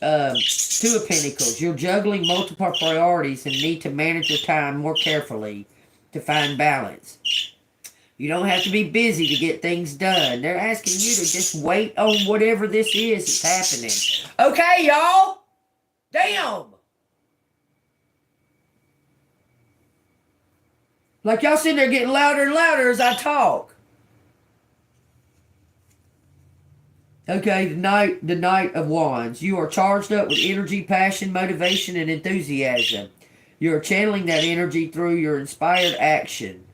Two of Pentacles, you're juggling multiple priorities and need to manage your time more carefully to find balance. You don't have to be busy to get things done. They're asking you to just wait on whatever this is that's happening. Okay, y'all? Damn! Like y'all sitting there getting louder and louder as I talk. Okay, the Knight of Wands. You are charged up with energy, passion, motivation, and enthusiasm. You are channeling that energy through your inspired action.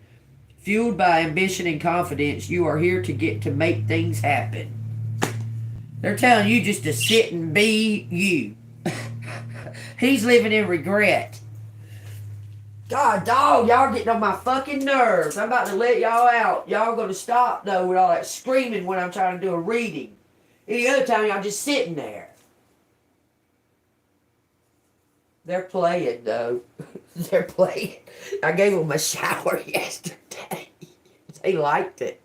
Fueled by ambition and confidence, you are here to make things happen. They're telling you just to sit and be you. He's living in regret. God, dog, y'all getting on my fucking nerves. I'm about to let y'all out. Y'all gonna stop, though, with all that screaming when I'm trying to do a reading. Any other time, y'all just sitting there. They're playing, though. They're playing. I gave them a shower yesterday. They liked it.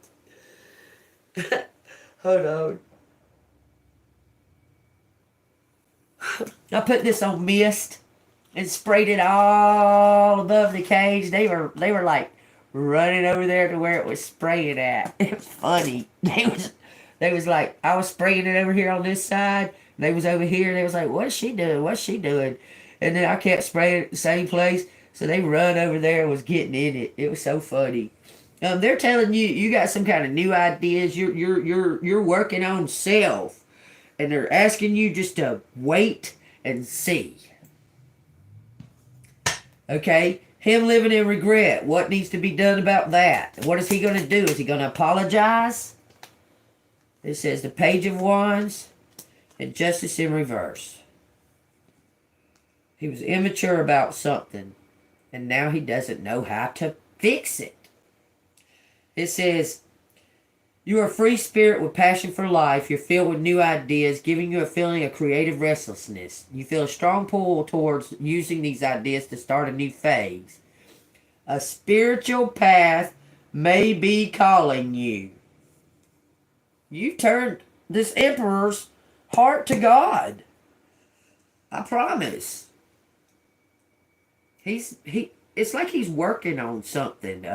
Hold on. I put this on mist and sprayed it all above the cage. They were like running over there to where it was spraying at. It was funny. They was like, I was spraying it over here on this side. They was over here. They was like, what's she doing? What's she doing? And then I kept spraying it the same place. So they run over there and was getting in it. It was so funny. They're telling you got some kind of new ideas. You're working on self. And they're asking you just to wait and see. Okay? Him living in regret. What needs to be done about that? What is he going to do? Is he going to apologize? It says the Page of Wands and Justice in reverse. He was immature about something. And now he doesn't know how to fix it. It says, you are a free spirit with passion for life. You're filled with new ideas, giving you a feeling of creative restlessness. You feel a strong pull towards using these ideas to start a new phase. A spiritual path may be calling you. You turned this emperor's heart to God. I promise. It's like he's working on something.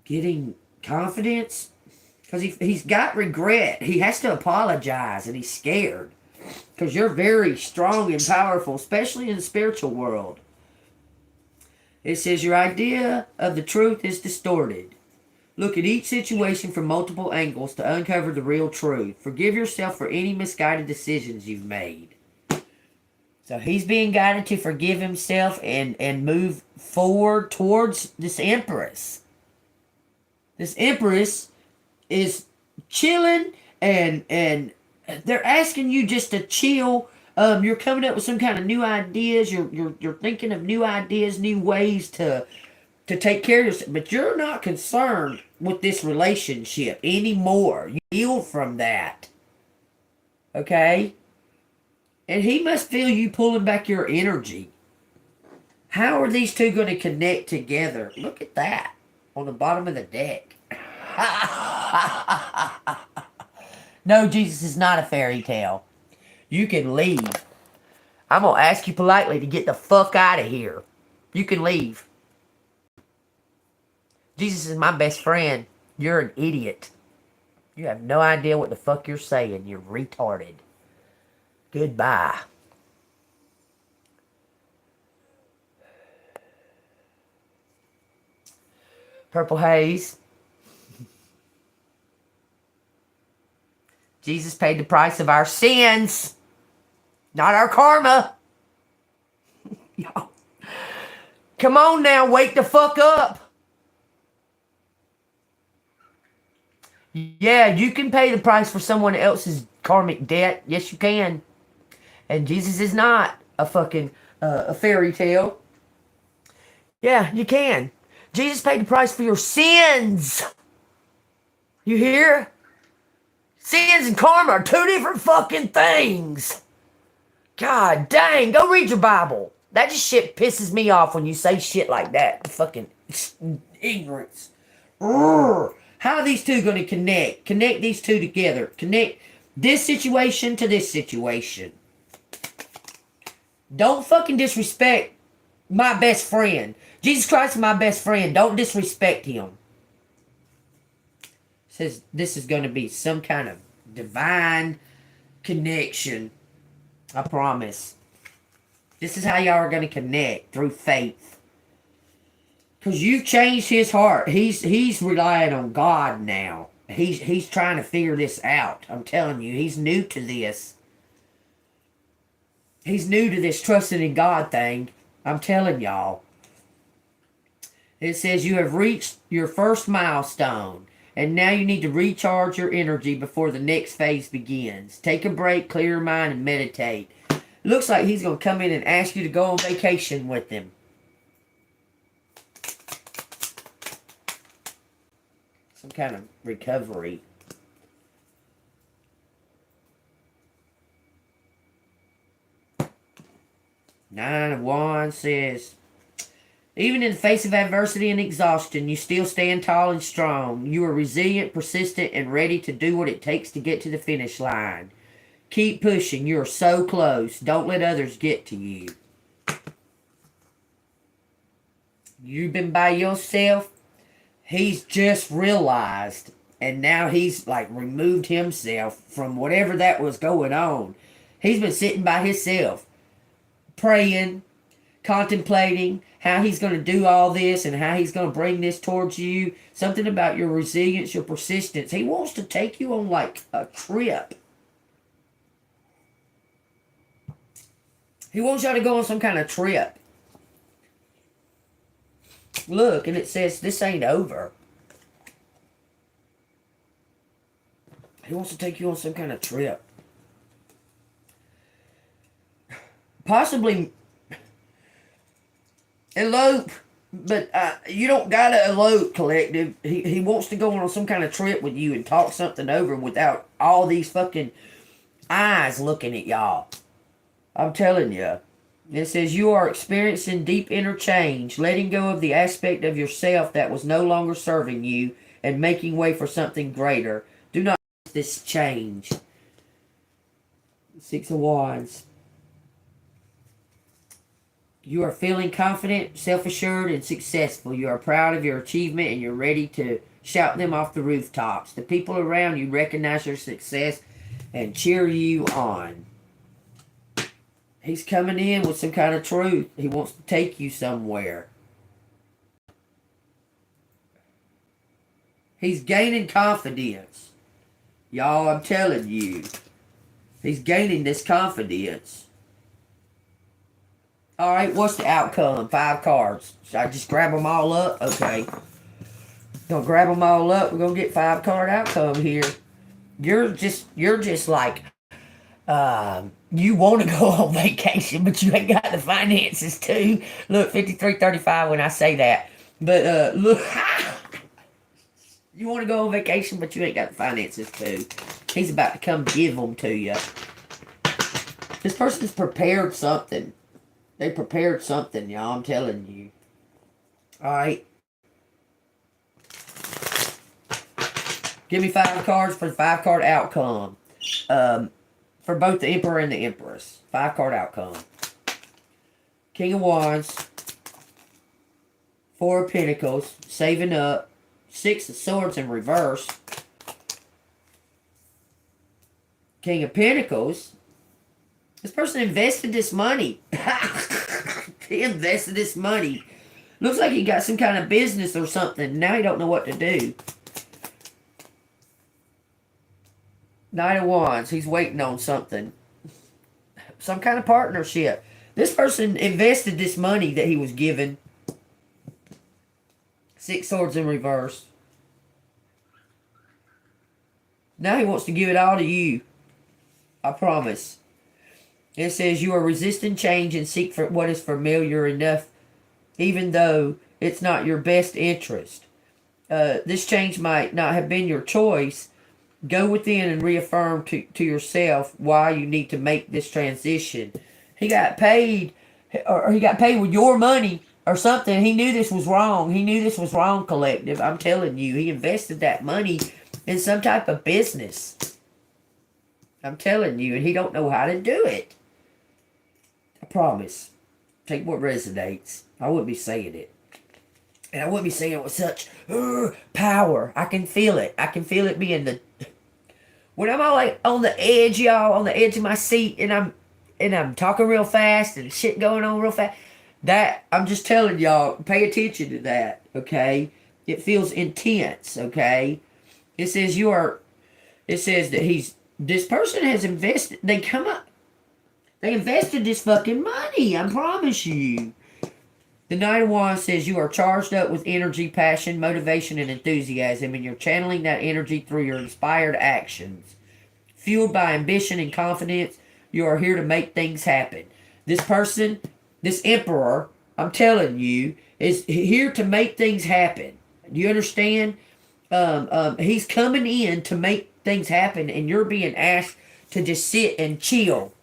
Getting confidence. Because he's got regret. He has to apologize and he's scared. Because you're very strong and powerful, especially in the spiritual world. It says your idea of the truth is distorted. Look at each situation from multiple angles to uncover the real truth. Forgive yourself for any misguided decisions you've made. So he's being guided to forgive himself and move forward towards this Empress. This Empress is chilling and they're asking you just to chill. You're coming up with some kind of new ideas. You're thinking of new ideas, new ways to take care of yourself. But you're not concerned with this relationship anymore. You healed from that. Okay? And he must feel you pulling back your energy. How are these two going to connect together? Look at that. On the bottom of the deck. No, Jesus is not a fairy tale. You can leave. I'm going to ask you politely to get the fuck out of here. You can leave. Jesus is my best friend. You're an idiot. You have no idea what the fuck you're saying. You're retarded. Goodbye. Purple haze. Jesus paid the price of our sins, not our karma. Y'all, come on now, wake the fuck up. Yeah, you can pay the price for someone else's karmic debt. Yes, you can. And Jesus is not a fucking a fairy tale. Yeah, you can. Jesus paid the price for your sins. You hear? Sins and karma are two different fucking things. God dang, go read your Bible. That just shit pisses me off when you say shit like that. Fucking ignorance. Urgh. How are these two going to connect? Connect these two together. Connect this situation to this situation. Don't fucking disrespect my best friend. Jesus Christ is my best friend. Don't disrespect him. Says this is going to be some kind of divine connection. I promise. This is how y'all are going to connect, through faith. Because you've changed his heart. He's relying on God now. He's trying to figure this out. I'm telling you, he's new to this. He's new to this trusting in God thing. I'm telling y'all. It says you have reached your first milestone. And now you need to recharge your energy before the next phase begins. Take a break, clear your mind, and meditate. Looks like he's going to come in and ask you to go on vacation with him. Some kind of recovery. Nine of Wands says, even in the face of adversity and exhaustion, you still stand tall and strong. You are resilient, persistent, and ready to do what it takes to get to the finish line. Keep pushing. You are so close. Don't let others get to you. You've been by yourself. He's just realized, and now he's like removed himself from whatever that was going on. He's been sitting by himself, praying, contemplating how he's going to do all this and how he's going to bring this towards you. Something about your resilience, your persistence. He wants to take you on like a trip. He wants y'all to go on some kind of trip. Look, and it says this ain't over. He wants to take you on some kind of trip. Possibly elope, but you don't gotta elope, collective. He wants to go on some kind of trip with you and talk something over without all these fucking eyes looking at y'all. I'm telling you. It says you are experiencing deep inner change, letting go of the aspect of yourself that was no longer serving you and making way for something greater. Do not miss this change. Six of Wands. You are feeling confident, self-assured, and successful. You are proud of your achievement and you're ready to shout them off the rooftops. The people around you recognize your success and cheer you on. He's coming in with some kind of truth. He wants to take you somewhere. He's gaining confidence. Y'all, I'm telling you. He's gaining this confidence. Alright, what's the outcome? 5 cards. Should I just grab them all up? Okay. Gonna grab them all up. We're gonna get 5 card outcome here. You're just like, you want to go on vacation, but you ain't got the finances to. Look, 5335 when I say that. But, look, you want to go on vacation, but you ain't got the finances to. He's about to come give them to you. This person's prepared something. They prepared something, y'all. I'm telling you. Alright. Give me 5 cards for the 5 card outcome. For both the Emperor and the Empress. 5 card outcome. King of Wands. 4 of Pentacles. Saving up. 6 of Swords in reverse. King of Pentacles. This person invested this money. He invested this money. Looks like he got some kind of business or something. Now he don't know what to do. Knight of Wands. He's waiting on something. Some kind of partnership. This person invested this money that he was given. 6 Swords in reverse. Now he wants to give it all to you. I promise. It says you are resisting change and seek for what is familiar enough, even though it's not your best interest. This change might not have been your choice, Go within and reaffirm to yourself why you need to make this transition. He got paid, or he got paid with your money or something. He knew this was wrong. He knew this was wrong, collective. I'm telling you, he invested that money in some type of business. I'm telling you, and he don't know how to do it. I promise. Take what resonates. I wouldn't be saying it. And I wouldn't be saying it with such power. I can feel it. I can feel it being the... When I'm all like on the edge, y'all, on the edge of my seat, and I'm talking real fast and shit going on real fast, that, I'm just telling y'all, pay attention to that, okay? It feels intense, okay? It says that this person has invested, they invested this fucking money, I promise you. The Knight of Wands says you are charged up with energy, passion, motivation, and enthusiasm, and you're channeling that energy through your inspired actions. Fueled by ambition and confidence, you are here to make things happen. This person, this Emperor, I'm telling you, is here to make things happen. Do you understand? He's coming in to make things happen, and you're being asked to just sit and chill.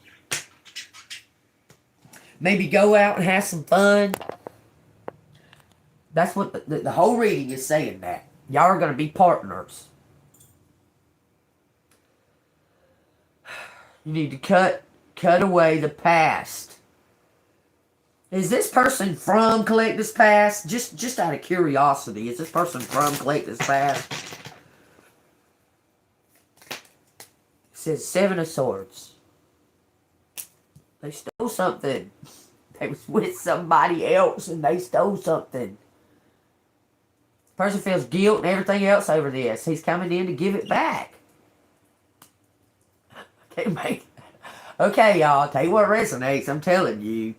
Maybe go out and have some fun. That's what the whole reading is saying, that. Y'all are going to be partners. You need to cut away the past. Is this person from Collective's past? Just out of curiosity, is this person from Collective's past? It says 7 of Swords. They stole something. They was with somebody else and they stole something. Person feels guilt and everything else over this. He's coming in to give it back. Okay, y'all. Tell you what resonates. I'm telling you.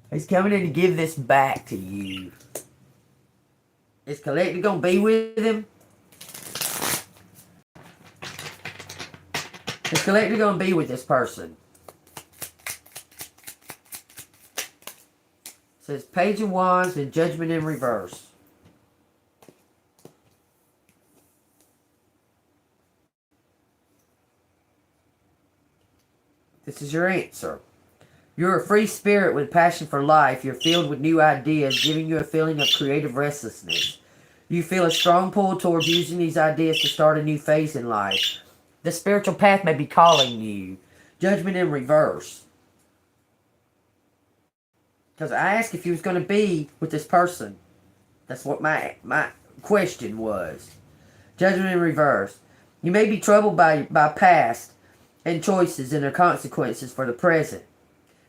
He's coming in to give this back to you. Is Collective going to be with him? Is Collective going to be with this person? It says Page of Wands and Judgment in reverse. This is your answer. You're a free spirit with passion for life. You're filled with new ideas, giving you a feeling of creative restlessness. You feel a strong pull towards using these ideas to start a new phase in life. The spiritual path may be calling you. Judgment in reverse. Because I asked if you was going to be with this person. That's what my question was. Judgment in reverse. You may be troubled by past and choices and their consequences for the present.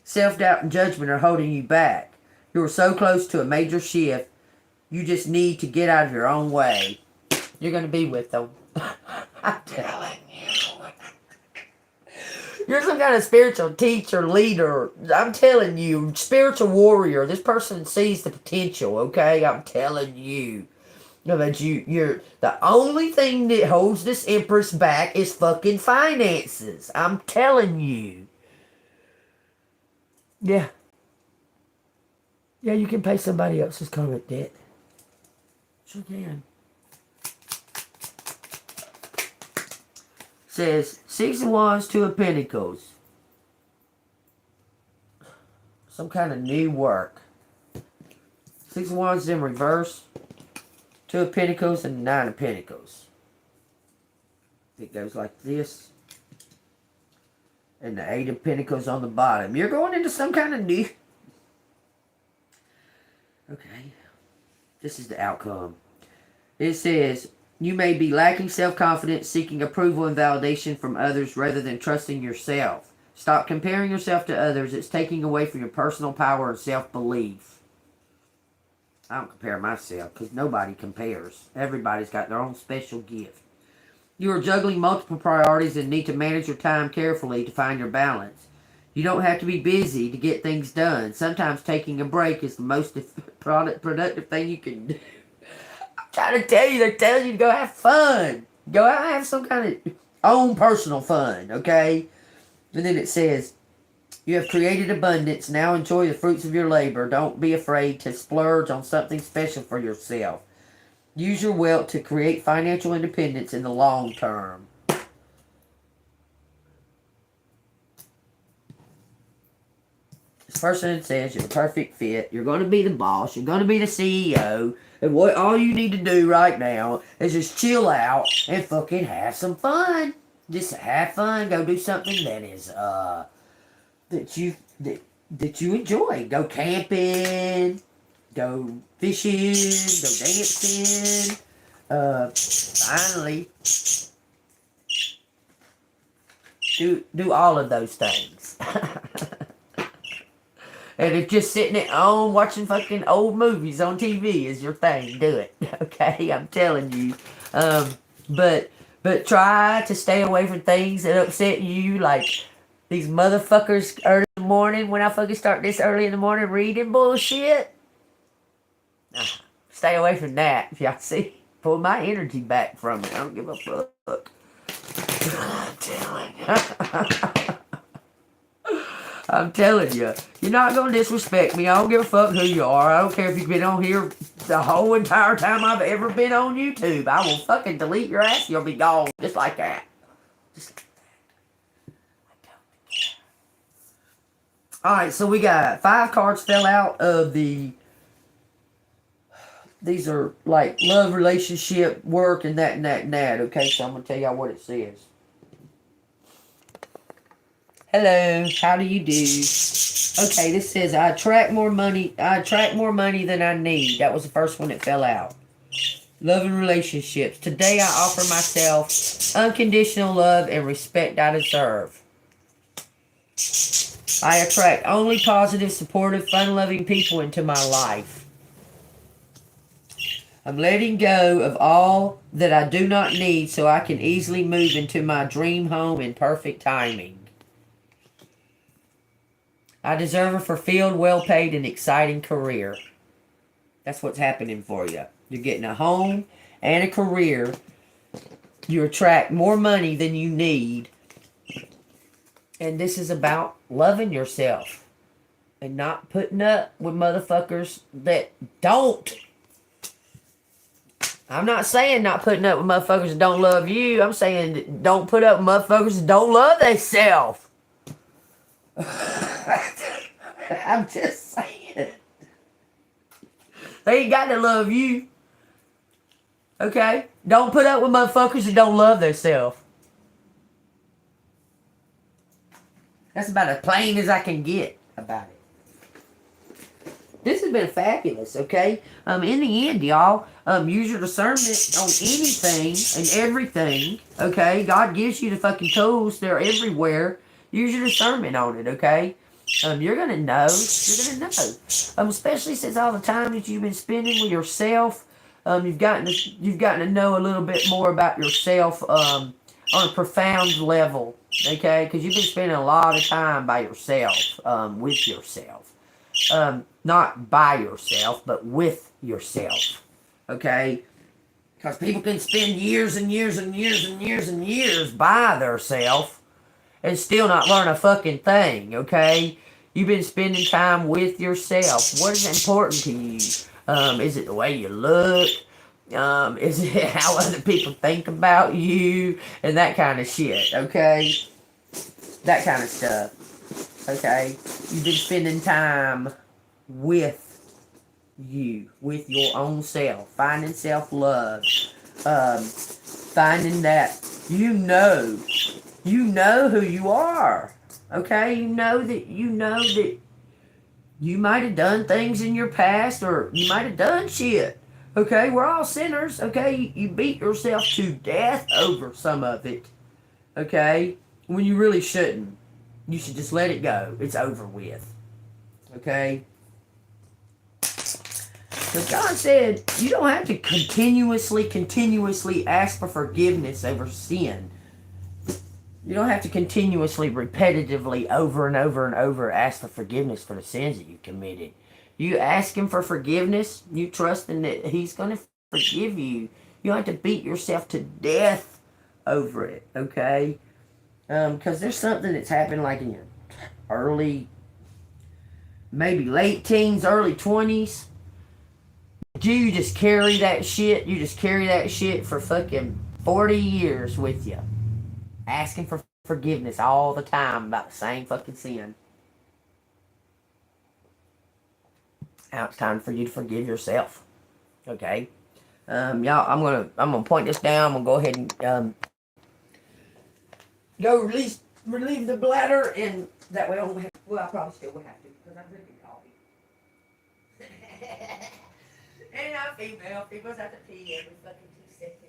Self-doubt and judgment are holding you back. You are so close to a major shift, you just need to get out of your own way. You're going to be with them. I'm telling you. You're some kind of spiritual teacher, leader. I'm telling you, spiritual warrior. This person sees the potential, okay? I'm telling you. No, that you're the only thing that holds this Empress back is fucking finances. I'm telling you. Yeah. Yeah, you can pay somebody else's current debt. Sure can. Says 6 of Wands, 2 of Pentacles. Some kind of new work. 6 of Wands in reverse. 2 of Pentacles and 9 of Pentacles. It goes like this. And the 8 of Pentacles on the bottom. You're going into some kind of new... Okay. This is the outcome. It says, you may be lacking self-confidence, seeking approval and validation from others rather than trusting yourself. Stop comparing yourself to others. It's taking away from your personal power and self-belief. I don't compare myself because nobody compares. Everybody's got their own special gift. You are juggling multiple priorities and need to manage your time carefully to find your balance. You don't have to be busy to get things done. Sometimes taking a break is the most productive thing you can do. I'm trying to tell you, they're telling you to go have fun. Go out and have some kind of own personal fun, okay? And then it says, you have created abundance. Now enjoy the fruits of your labor. Don't be afraid to splurge on something special for yourself. Use your wealth to create financial independence in the long term. This person says you're a perfect fit. You're going to be the boss. You're going to be the CEO. And what all you need to do right now is just chill out and fucking have some fun. Just have fun. Go do something that is that you enjoy. Go camping. Go fishing. Go dancing. Finally, do all of those things. And if just sitting at home watching fucking old movies on TV is your thing, do it. Okay, I'm telling you. But try to stay away from things that upset you, like these motherfuckers early in the morning. When I fucking start this early in the morning reading bullshit, stay away from that. Y'all see, pull my energy back from it. I don't give a fuck. I'm telling you. I'm telling you, you're not going to disrespect me. I don't give a fuck who you are. I don't care if you've been on here the whole entire time I've ever been on YouTube. I will fucking delete your ass. You'll be gone. Just like that. Just like that. Alright, so we got 5 cards fell out of the... These are like love, relationship, work, and that, and that, and that. Okay, so I'm going to tell y'all what it says. Hello, how do you do? Okay, this says I attract more money than I need. That was the first one that fell out. Love and relationships. Today I offer myself unconditional love and respect I deserve. I attract only positive, supportive, fun-loving people into my life. I'm letting go of all that I do not need so I can easily move into my dream home in perfect timing. I deserve a fulfilled, well-paid, and exciting career. That's what's happening for you. You're getting a home and a career. You attract more money than you need. And this is about loving yourself. And not putting up with motherfuckers that don't. I'm not saying not putting up with motherfuckers that don't love you. I'm saying don't put up with motherfuckers that don't love themselves. I'm just saying. They ain't got to love you. Okay? Don't put up with motherfuckers that don't love themselves. That's about as plain as I can get about it. This has been fabulous, okay? In the end, y'all, use your discernment on anything and everything, okay? God gives you the fucking tools. They're everywhere. Use your discernment on it, okay? You're gonna know. You're gonna know. Especially since all the time that you've been spending with yourself, you've gotten to know a little bit more about yourself on a profound level, okay? Because you've been spending a lot of time by yourself, with yourself, not by yourself, but with yourself, okay? Because people can spend years and years and years and years and years by themselves and still not learn a fucking thing, okay? You've been spending time with yourself. What is important to you? Is it the way you look? Is it how other people think about you? And that kind of shit, okay? That kind of stuff, okay? You've been spending time with you, with your own self, finding self-love, finding that you know who you are, okay? You know that you might have done things in your past, or you might have done shit, okay? We're all sinners, okay? You beat yourself to death over some of it, okay? When you really shouldn't. You should just let it go. It's over with, okay? But God said you don't have to continuously ask for forgiveness over sin. You don't have to continuously, repetitively, over and over and over ask for forgiveness for the sins that you committed. You ask Him for forgiveness, you trusting that He's going to forgive you. You don't have to beat yourself to death over it, okay? Because there's something that's happened like in your early, maybe late teens, early 20s. You just carry that shit. You just carry that shit for fucking 40 years with you. Asking for forgiveness all the time about the same fucking sin. Now it's time for you to forgive yourself. Okay? Y'all, I'm gonna point this down. I'm gonna go ahead and go relieve the bladder, and that way I won't have. Well, I probably still will have to because I'm drinking coffee. And I'm female. Females have to pee every fucking 2 seconds.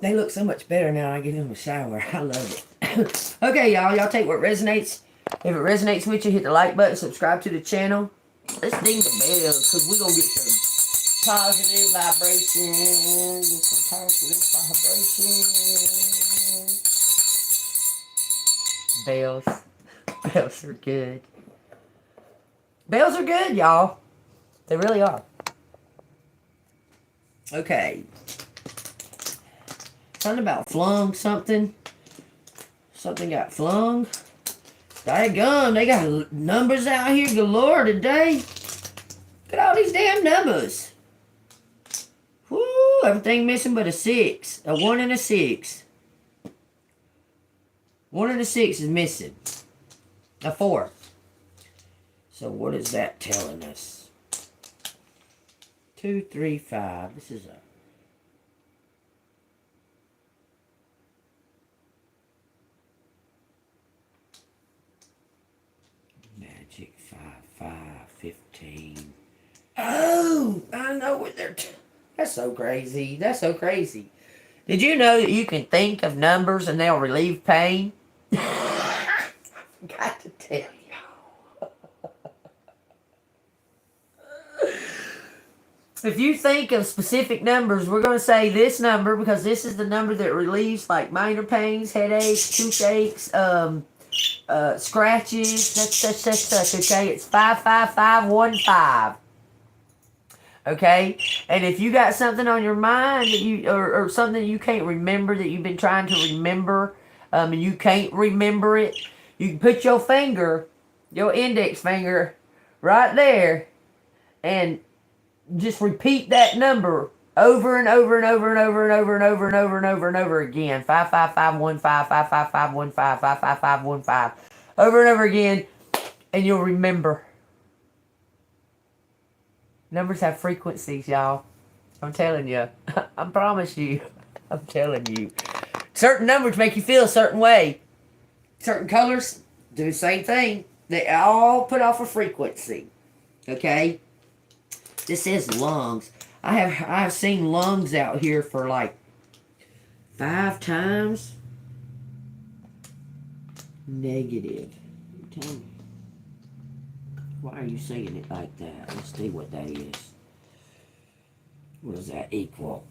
They look so much better now I get in the shower. I love it. Okay, y'all take what resonates. If it resonates with you, hit the like button, subscribe to the channel. Let's ding the bell, because we're going to get some positive vibrations. Some positive vibrations. Bells. Bells are good. Bells are good, y'all. They really are. Okay. Something about flung something. Something got flung. Daggone, they got numbers out here galore today. Look at all these damn numbers. Woo, everything missing but a 6. A 1 and a 6. 1 and a 6 is missing. A 4. So what is that telling us? 2, 3, 5. This is a magic 5, 5, 15. Oh, I know what they're. That's so crazy. That's so crazy. Did you know that you can think of numbers and they'll relieve pain? Got to tell you. If you think of specific numbers, we're going to say this number because this is the number that relieves like minor pains, headaches, toothaches, scratches, such. Okay, it's 55515. Okay, and if you got something on your mind that you or something you can't remember that you've been trying to remember, and you can't remember it, you can put your finger, your index finger, right there, and just repeat that number over and over and over and over and over and over and over and over and over again. 55515, 55515, 55515, over and over again, and you'll remember. Numbers have frequencies, y'all. I'm telling you. I promise you. I'm telling you. Certain numbers make you feel a certain way. Certain colors do the same thing. They all put off a frequency. Okay? This is lungs. I have seen lungs out here for like 5 times. Negative. Tell me. Why are you saying it like that? Let's see what that is. What does that equal?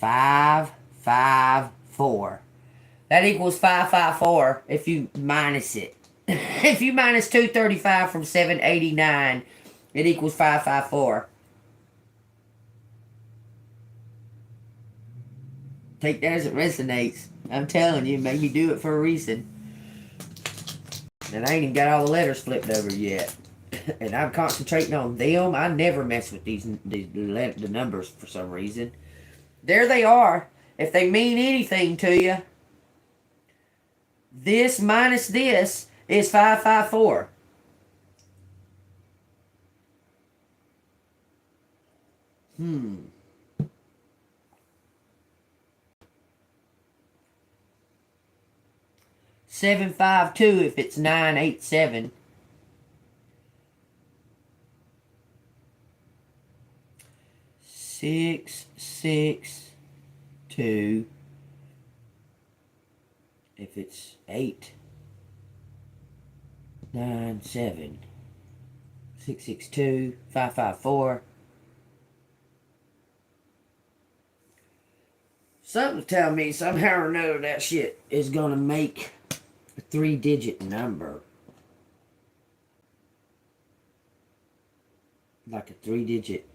554. That equals 554 if you minus it. If you minus 235 from 789, it equals 554. Take that as it resonates. I'm telling you, make me do it for a reason. And I ain't even got all the letters flipped over yet. And I'm concentrating on them. I never mess with the numbers for some reason. There they are. If they mean anything to you, this minus this is 554. Hmm. 752 if it's 987. 662 if it's 897. 662 554. Something tell me somehow or another that shit is gonna make a 3-digit number. like a 3-digit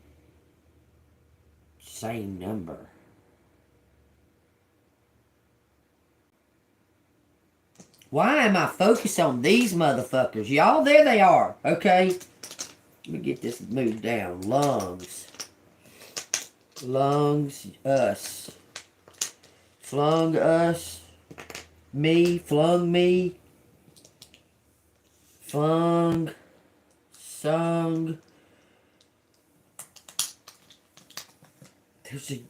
same number. Why am I focused on these motherfuckers? Y'all, there they are. Okay. Let me get this moved down. Lungs. Lungs, us. Flung us. Me, flung me. Flung. Sung. There's a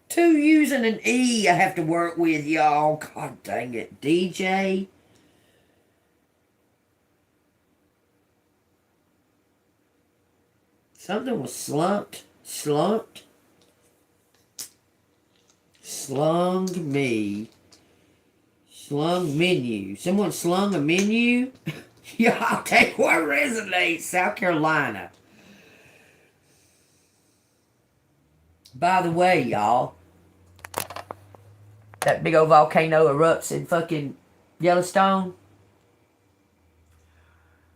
2 U's and an E I have to work with, y'all. God dang it. DJ. Something was slumped. Slumped. Slung me. Slung menu. Someone slung a menu? Y'all take what resonates. South Carolina. By the way, y'all, that big old volcano erupts in fucking Yellowstone.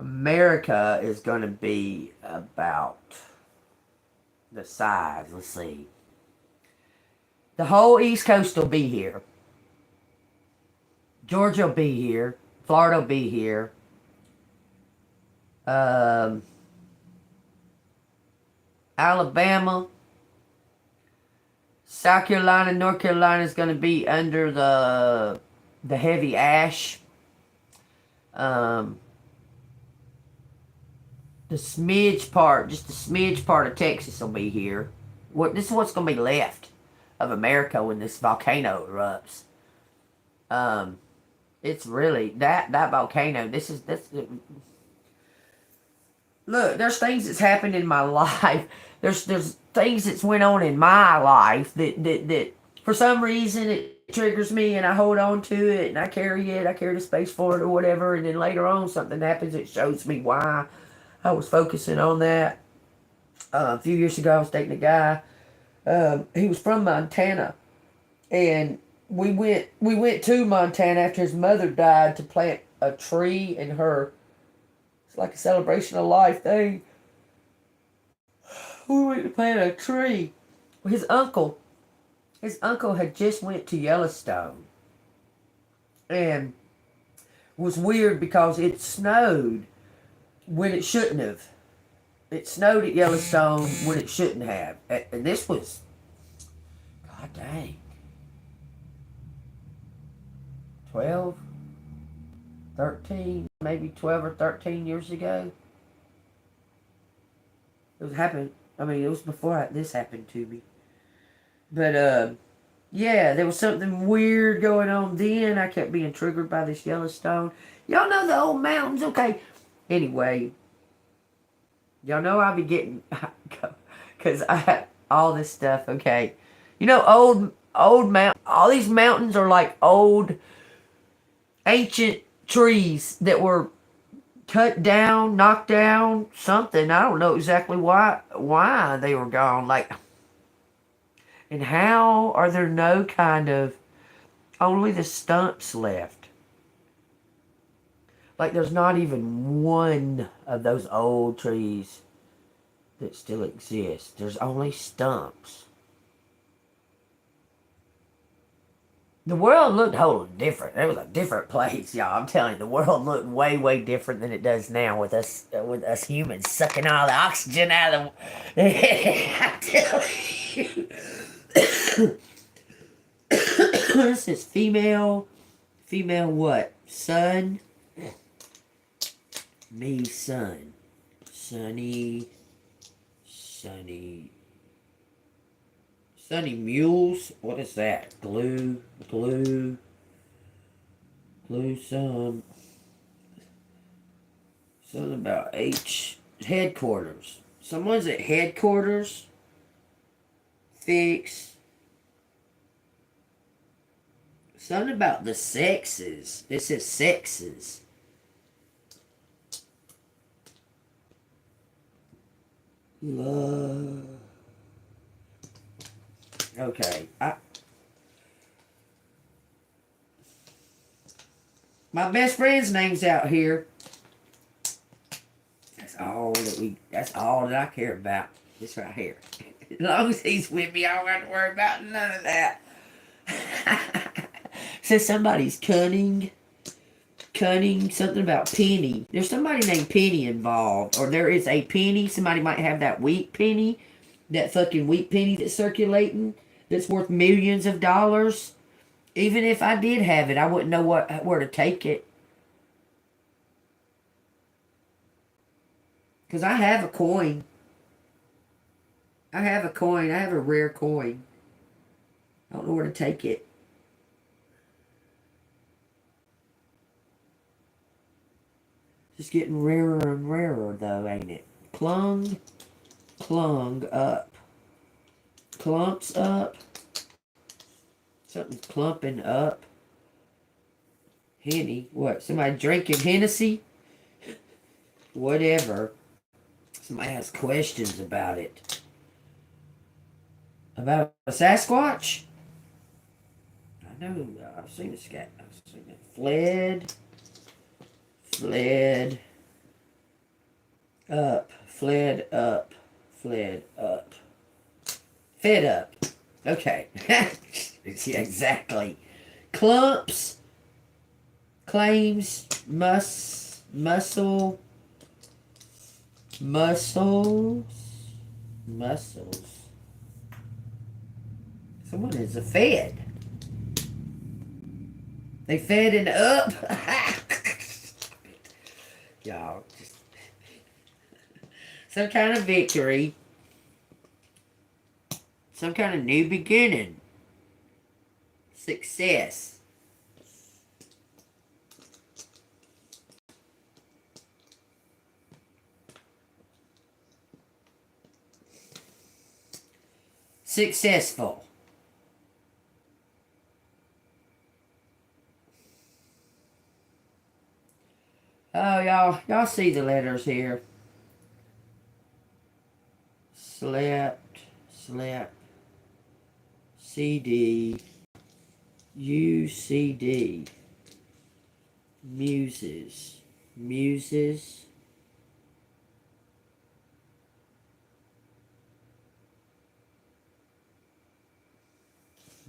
America is going to be about the size, let's see. The whole East Coast will be here. Georgia will be here. Florida will be here. Alabama. South Carolina, North Carolina is going to be under the heavy ash. The smidge part, just the smidge part of Texas will be here. This is what's going to be left of America when this volcano erupts. It's really that volcano. This. Look, there's things that's happened in my life. There's things that's went on in my life that for some reason it triggers me and I hold on to it and I carry it. I carry the space for it or whatever. And then later on something happens. It shows me why I was focusing on that. A few years ago I was dating a guy. He was from Montana. And we went to Montana after his mother died to plant a tree in her. It's like a celebration of life thing. We went to plant a tree. His uncle had just went to Yellowstone. And it was weird because it snowed when it shouldn't have. It snowed at Yellowstone when it shouldn't have. And this was, God dang, 12, 13, maybe 12 or 13 years ago. It was happened. I mean, it was before this happened to me. But, yeah, there was something weird going on then. I kept being triggered by this Yellowstone. Y'all know the old mountains, okay? Anyway, y'all know I'll be getting, because I have all this stuff, okay? You know, old mountain, all these mountains are like old, ancient trees that were cut down, knocked down, something. I don't know exactly why they were gone. Like, and how are there no kind of, only the stumps left? Like, there's not even one of those old trees that still exists. There's only stumps. The world looked wholly different. It was a different place, y'all. I'm telling you, the world looked way, way different than it does now with us humans sucking all the oxygen out of the... I'm telling you. This is female what? Sun? Me, sun. Sunny mules? What is that? Glue sun. Something about H. Headquarters. Someone's at headquarters. Fix. Something about the sexes. It says sexes. Love. Okay. My best friend's name's out here. That's all that I care about. This right here. As long as he's with me, I don't have to worry about none of that. Says somebody's cunning, something about Penny. There's somebody named Penny involved, or there is a Penny. Somebody might have that wheat penny, that fucking wheat penny that's circulating, that's worth millions of dollars. Even if I did have it, I wouldn't know where to take it. Because I have a coin. I have a rare coin. I don't know where to take it. Just getting rarer and rarer, though, ain't it? Clung up. Clumps up. Something's clumping up. Henny. What? Somebody drinking Hennessy? Whatever. Somebody has questions about it. About a Sasquatch? I know. I've seen a scat. I've seen it. Fled up. Fed up. Okay. Yeah, exactly. Clumps. Claims. Muscles. Someone is a fed. They fed and up. Y'all, just some kind of victory. Some kind of new beginning. Success. Successful. Oh, y'all see the letters here. Slept, CD, UCD, muses,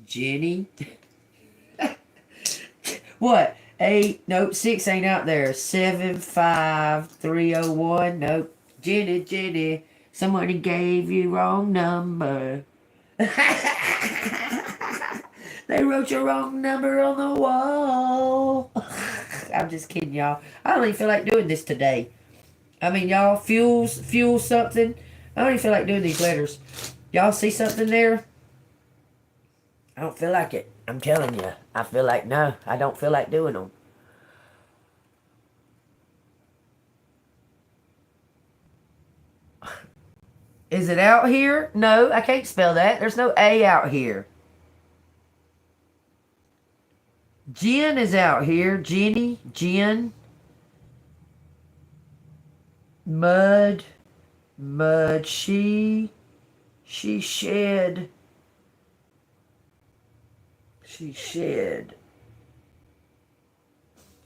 Jenny. What? 6 ain't out there. 75301. Nope. Jenny. Somebody gave you wrong number. They wrote your wrong number on the wall. I'm just kidding, y'all. I don't even feel like doing this today. I mean, y'all, fuel something. I don't even feel like doing these letters. Y'all see something there? I don't feel like it. I'm telling you. I feel like, no, I don't feel like doing them. Is it out here? No, I can't spell that. There's no A out here. Jen is out here. Jenny, Jen. Mud. She shed.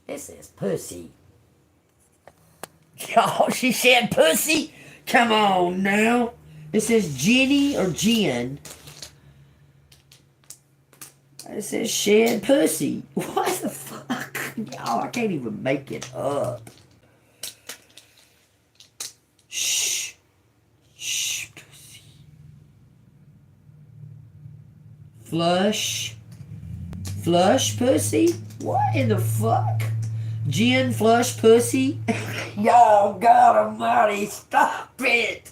This is pussy. Oh, she shed pussy? Come on now. It says Jenny or Jen. It says shed pussy. What the fuck? Y'all, I can't even make it up. Shh, pussy. Flush pussy? What in the fuck? Jen flush pussy? Y'all, God almighty, stop it!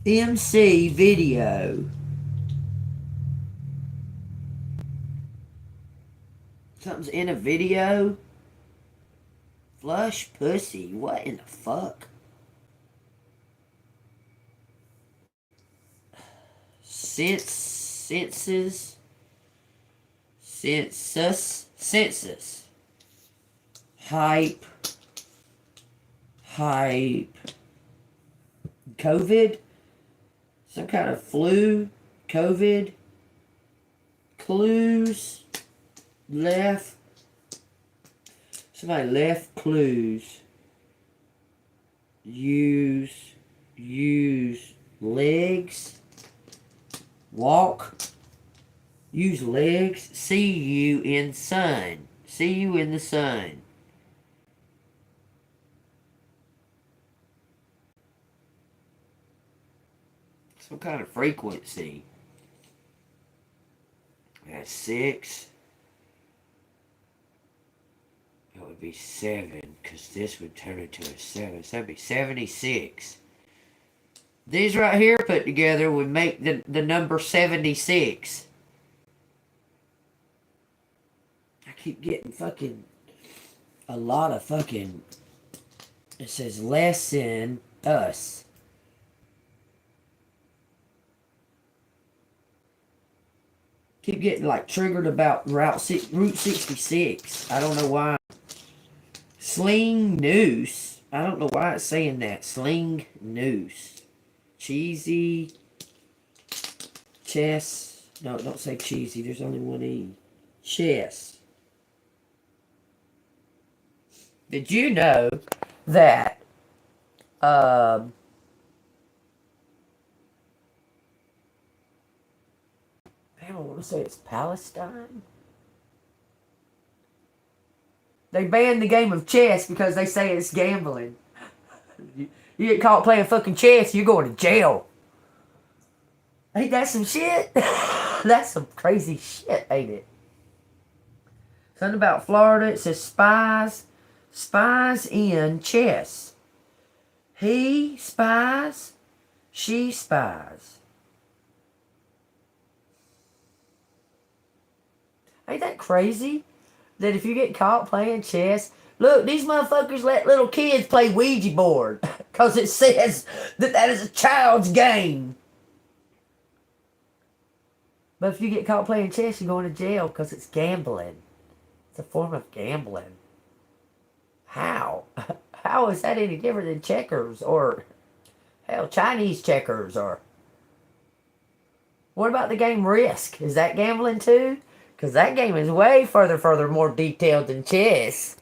MC video. Something's in a video? Flush pussy? What in the fuck? Census. Hype. COVID. Some kind of flu. COVID. Clues. Left. Somebody left clues. use legs, walk, use legs, see you in sun, see you in the sun. Some kind of frequency. That's 6. It would be 7, because this would turn into a 7. So that'd be 76. These right here put together would make the number 76. I keep getting fucking a lot of fucking... It says lesson us. Keep getting like triggered about Route 66. I don't know why. Sling noose. I don't know why it's saying that. Sling noose. Cheesy. Chess. No, don't say cheesy. There's only one E. Chess. Did you know that I don't want to say it's Palestine. They banned the game of chess because they say it's gambling. You get caught playing fucking chess, you're going to jail. Ain't that some shit? That's some crazy shit, ain't it? Something about Florida. It says spies in chess. He spies, she spies. Ain't that crazy? That if you get caught playing chess, look, these motherfuckers let little kids play Ouija board because it says that is a child's game. But if you get caught playing chess, you're going to jail because it's gambling. It's a form of gambling. How? How is that any different than checkers or, hell, Chinese checkers? Or what about the game Risk? Is that gambling too? Because that game is way further more detailed than chess.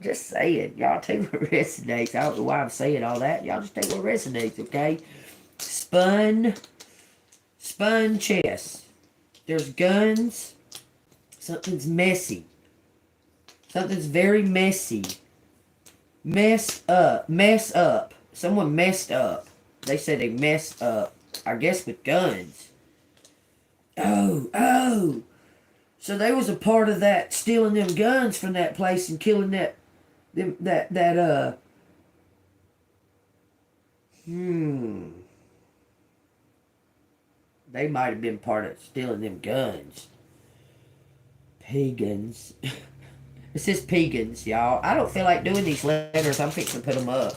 Just saying. Y'all take what resonates. I don't know why I'm saying all that. Y'all just take what resonates, okay? Spun chess. There's guns. Something's messy. Something's very messy. Mess up. Someone messed up. They said they messed up. I guess with guns. Oh. So they was a part of that, stealing them guns from that place and killing They might have been part of stealing them guns. Pagans. It says pagans, y'all. I don't feel like doing these letters. I'm fixing to put them up.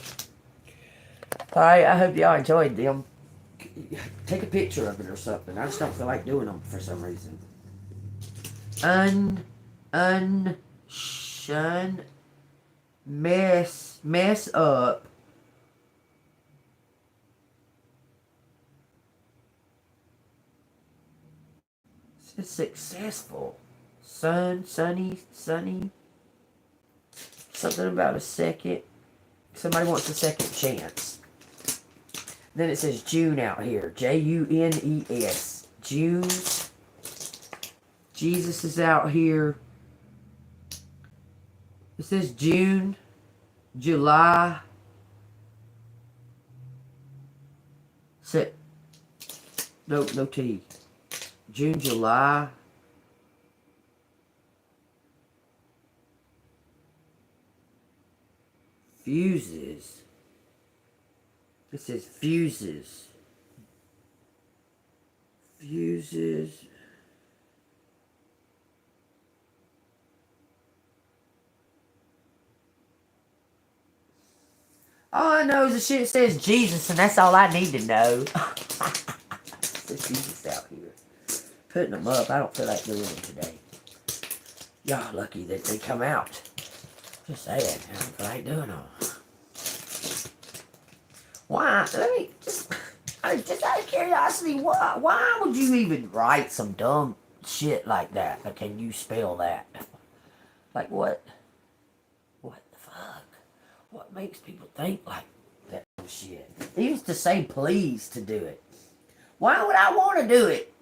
Alright, I hope y'all enjoyed them. Take a picture of it or something. I just don't feel like doing them for some reason. Shun, mess up. It's successful. Sunny. Something about a second. Somebody wants a second chance. Then it says June out here. Junes. Jews. Jesus is out here. It says June, July. No T. June, July. Fuses. It says fuses. Fuses. All I know is the shit says Jesus, and that's all I need to know. There's Jesus out here. Putting them up. I don't feel like doing them today. Y'all lucky that they come out. Just saying. I don't feel like doing them. Why? Let me just out of curiosity, why would you even write some dumb shit like that? Like, can you spell that? Like what? What the fuck? What makes people think like that shit? He used to say please to do it. Why would I want to do it?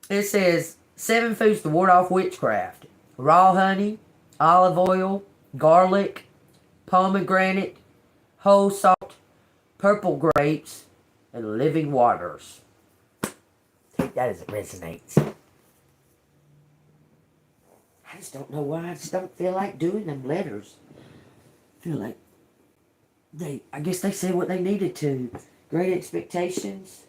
It says 7 foods to ward off witchcraft. Raw honey, olive oil, garlic, pomegranate, whole salt, purple grapes, and living waters. Take that as it resonates. I just don't know why. I just don't feel like doing them letters. I feel like I guess they said what they needed to. Great expectations.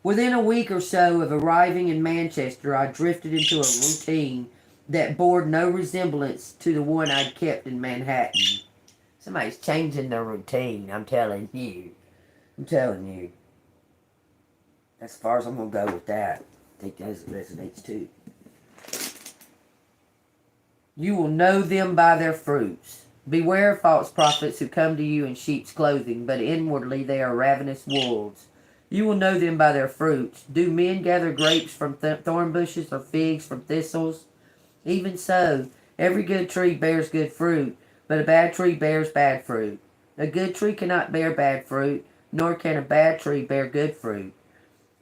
Within a week or so of arriving in Manchester, I drifted into a routine that bore no resemblance to the one I'd kept in Manhattan. Somebody's changing their routine, I'm telling you. I'm telling you. As far as I'm going to go with that. I think that resonates too. You will know them by their fruits. Beware of false prophets who come to you in sheep's clothing, but inwardly they are ravenous wolves. You will know them by their fruits. Do men gather grapes from thorn bushes or figs from thistles? Even so, every good tree bears good fruit, but a bad tree bears bad fruit. A good tree cannot bear bad fruit, nor can a bad tree bear good fruit.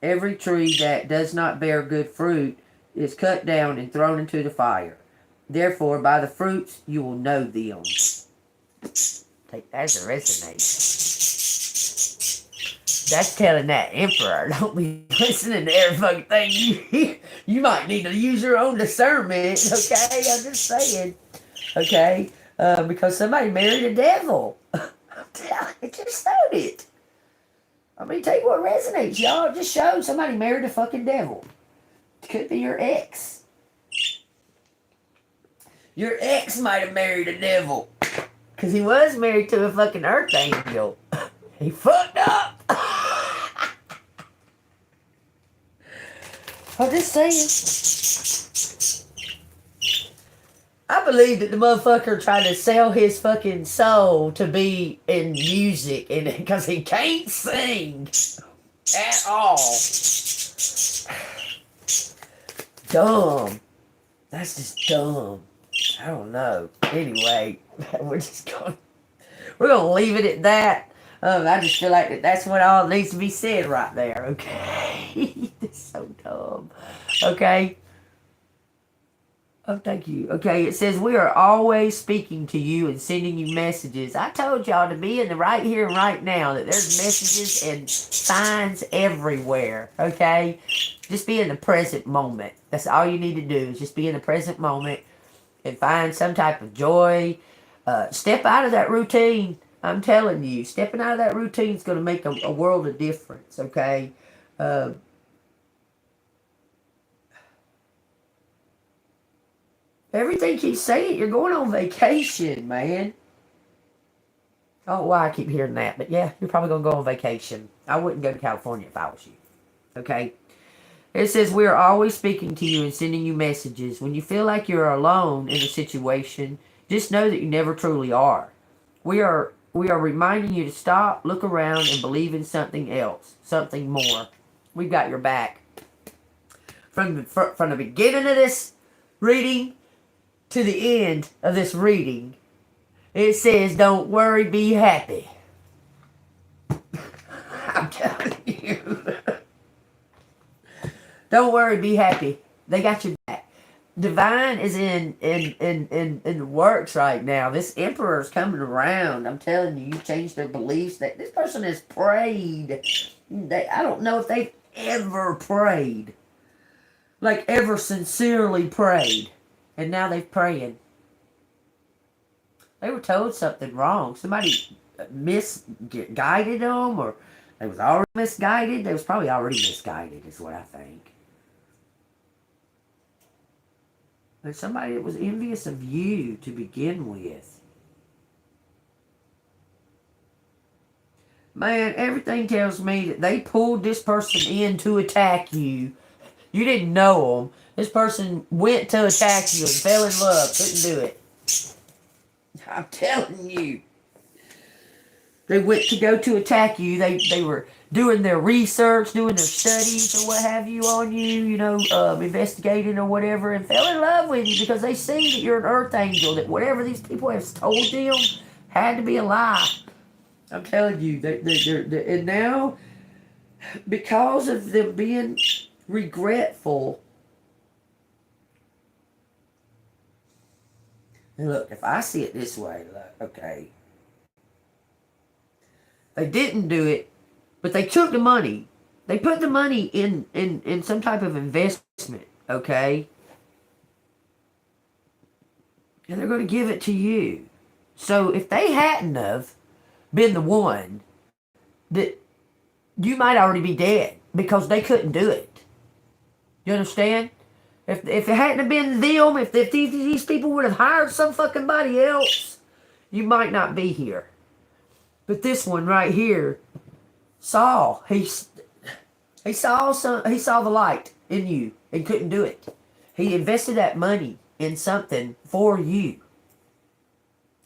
Every tree that does not bear good fruit is cut down and thrown into the fire. Therefore, by the fruits you will know them. Take that as a resonate. That's telling that emperor, don't be listening to every fucking thing you hear. You might need to use your own discernment, okay? I'm just saying, okay? Because somebody married a devil. I'm telling you, it just showed it. I mean, take what resonates, y'all. It just showed somebody married a fucking devil. It could be your ex. Your ex might have married a devil. Because he was married to a fucking earth angel. He fucked up. I'm just saying. I believe that the motherfucker tried to sell his fucking soul to be in music, and because he can't sing at all. Dumb. That's just dumb. I don't know. Anyway, we're gonna leave it at that. I just feel like that's what all needs to be said right there. Okay, that's so dumb. Okay. Oh, thank you. Okay, it says we are always speaking to you and sending you messages. I told y'all to be in the right here and right now, that there's messages and signs everywhere. Okay, just be in the present moment. That's all you need to do, is just be in the present moment and find some type of joy. Step out of that routine. I'm telling you, stepping out of that routine is going to make a world of difference, okay? Everything keeps saying you're going on vacation, man. Oh, why I keep hearing that. But yeah, you're probably going to go on vacation. I wouldn't go to California if I was you, okay? It says we are always speaking to you and sending you messages. When you feel like you're alone in a situation, just know that you never truly are. We are reminding you to stop, look around, and believe in something else, something more. We've got your back. From the beginning of this reading to the end of this reading, it says, don't worry, be happy. I'm telling you. Don't worry, be happy. They got your back. Divine is in the works right now. This emperor's coming around. I'm telling you, you changed their beliefs. That this person has prayed. I don't know if they've ever prayed, like ever sincerely prayed, and now they're praying. They were told something wrong. Somebody misguided them, or they was already misguided. They was probably already misguided, is what I think. There's somebody that was envious of you to begin with. Man, everything tells me that they pulled this person in to attack you. You didn't know them. This person went to attack you and fell in love. Couldn't do it. I'm telling you. They went to go to attack you. They were doing their research, doing their studies or what have you on you, you know, investigating or whatever, and fell in love with you because they see that you're an earth angel, that whatever these people have told them had to be a lie. I'm telling you, and now, because of them being regretful, and look, if I see it this way, look, okay, they didn't do it, but they took the money. They put the money in some type of investment, okay? And they're going to give it to you. So if they hadn't have been the one, that you might already be dead because they couldn't do it. You understand? If it hadn't have been them, if these people would have hired some fucking body else, you might not be here. But this one right here saw he saw the light in you and couldn't do it. He invested that money in something for you.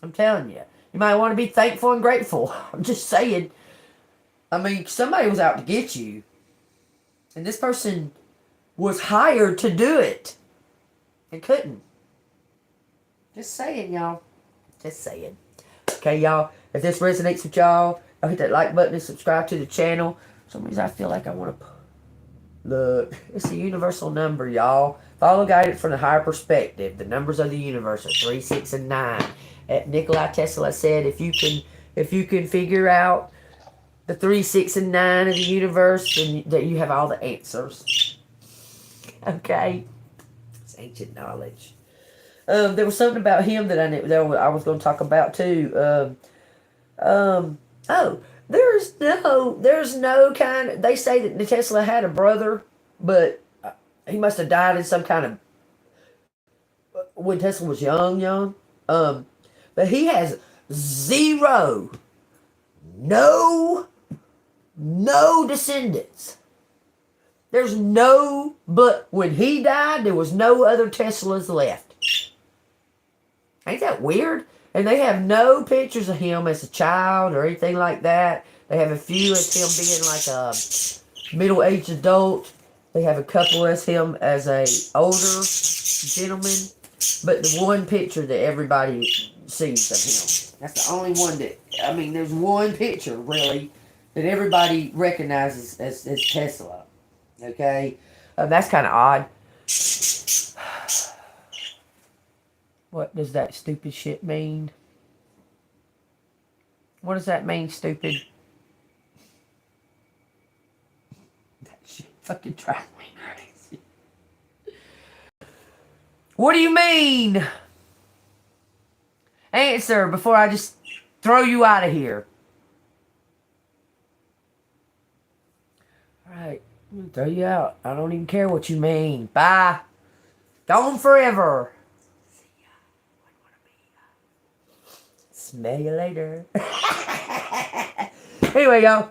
I'm telling you. You might want to be thankful and grateful. I'm just saying. I mean, somebody was out to get you. And this person was hired to do it. And couldn't. Just saying, y'all. Just saying. Okay, y'all. If this resonates with y'all, I'll hit that like button and subscribe to the channel. For some reason I feel like I want to... Look, it's a universal number, y'all. Follow guidance from the higher perspective. The numbers of the universe are 3, 6, and 9. Nikola Tesla said, if you can figure out the 3, 6, and 9 of the universe, then that you have all the answers. Okay, it's ancient knowledge. There was something about him that I was going to talk about too. There's no kind of, they say that Tesla had a brother, but he must have died in some kind of, when Tesla was young. But he has no descendants. There's no, but when he died, there was no other Teslas left. Ain't that weird? And they have no pictures of him as a child or anything like that. They have a few as him being like a middle-aged adult. They have a couple as him as a older gentleman. But the one picture that everybody sees of him. That's the only one that, I mean, there's one picture, really, that everybody recognizes as Tesla. Okay? That's kind of odd. What does that stupid shit mean? What does that mean, stupid? That shit fucking drives me crazy. What do you mean? Answer before I just throw you out of here. Alright, I'm gonna throw you out. I don't even care what you mean. Bye. Gone forever. Smell you later. Anyway, y'all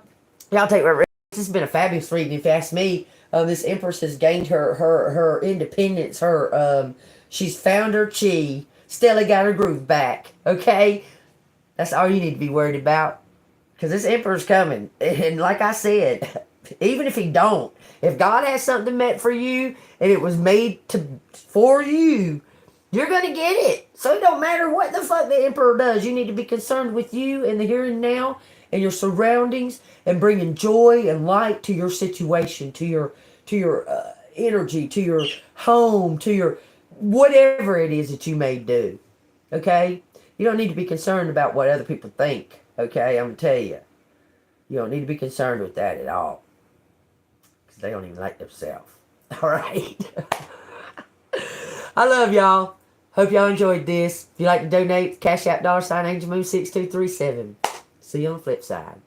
take my. This has been a fabulous reading, if you ask me. This Empress has gained her independence. She's found her chi. Stella got her groove back. Okay, that's all you need to be worried about. Because this Emperor's coming, and like I said, even if he don't, if God has something meant for you and it was made for you, you're going to get it. So it don't matter what the fuck the Emperor does. You need to be concerned with you and the here and now and your surroundings and bringing joy and light to your situation, to your energy, to your home, to your whatever it is that you may do. Okay? You don't need to be concerned about what other people think. Okay? I'm going to tell you. You don't need to be concerned with that at all. Because they don't even like themselves. All right? I love y'all. Hope y'all enjoyed this. If you'd like to donate, Cash App $AngelMoon6237. See you on the flip side.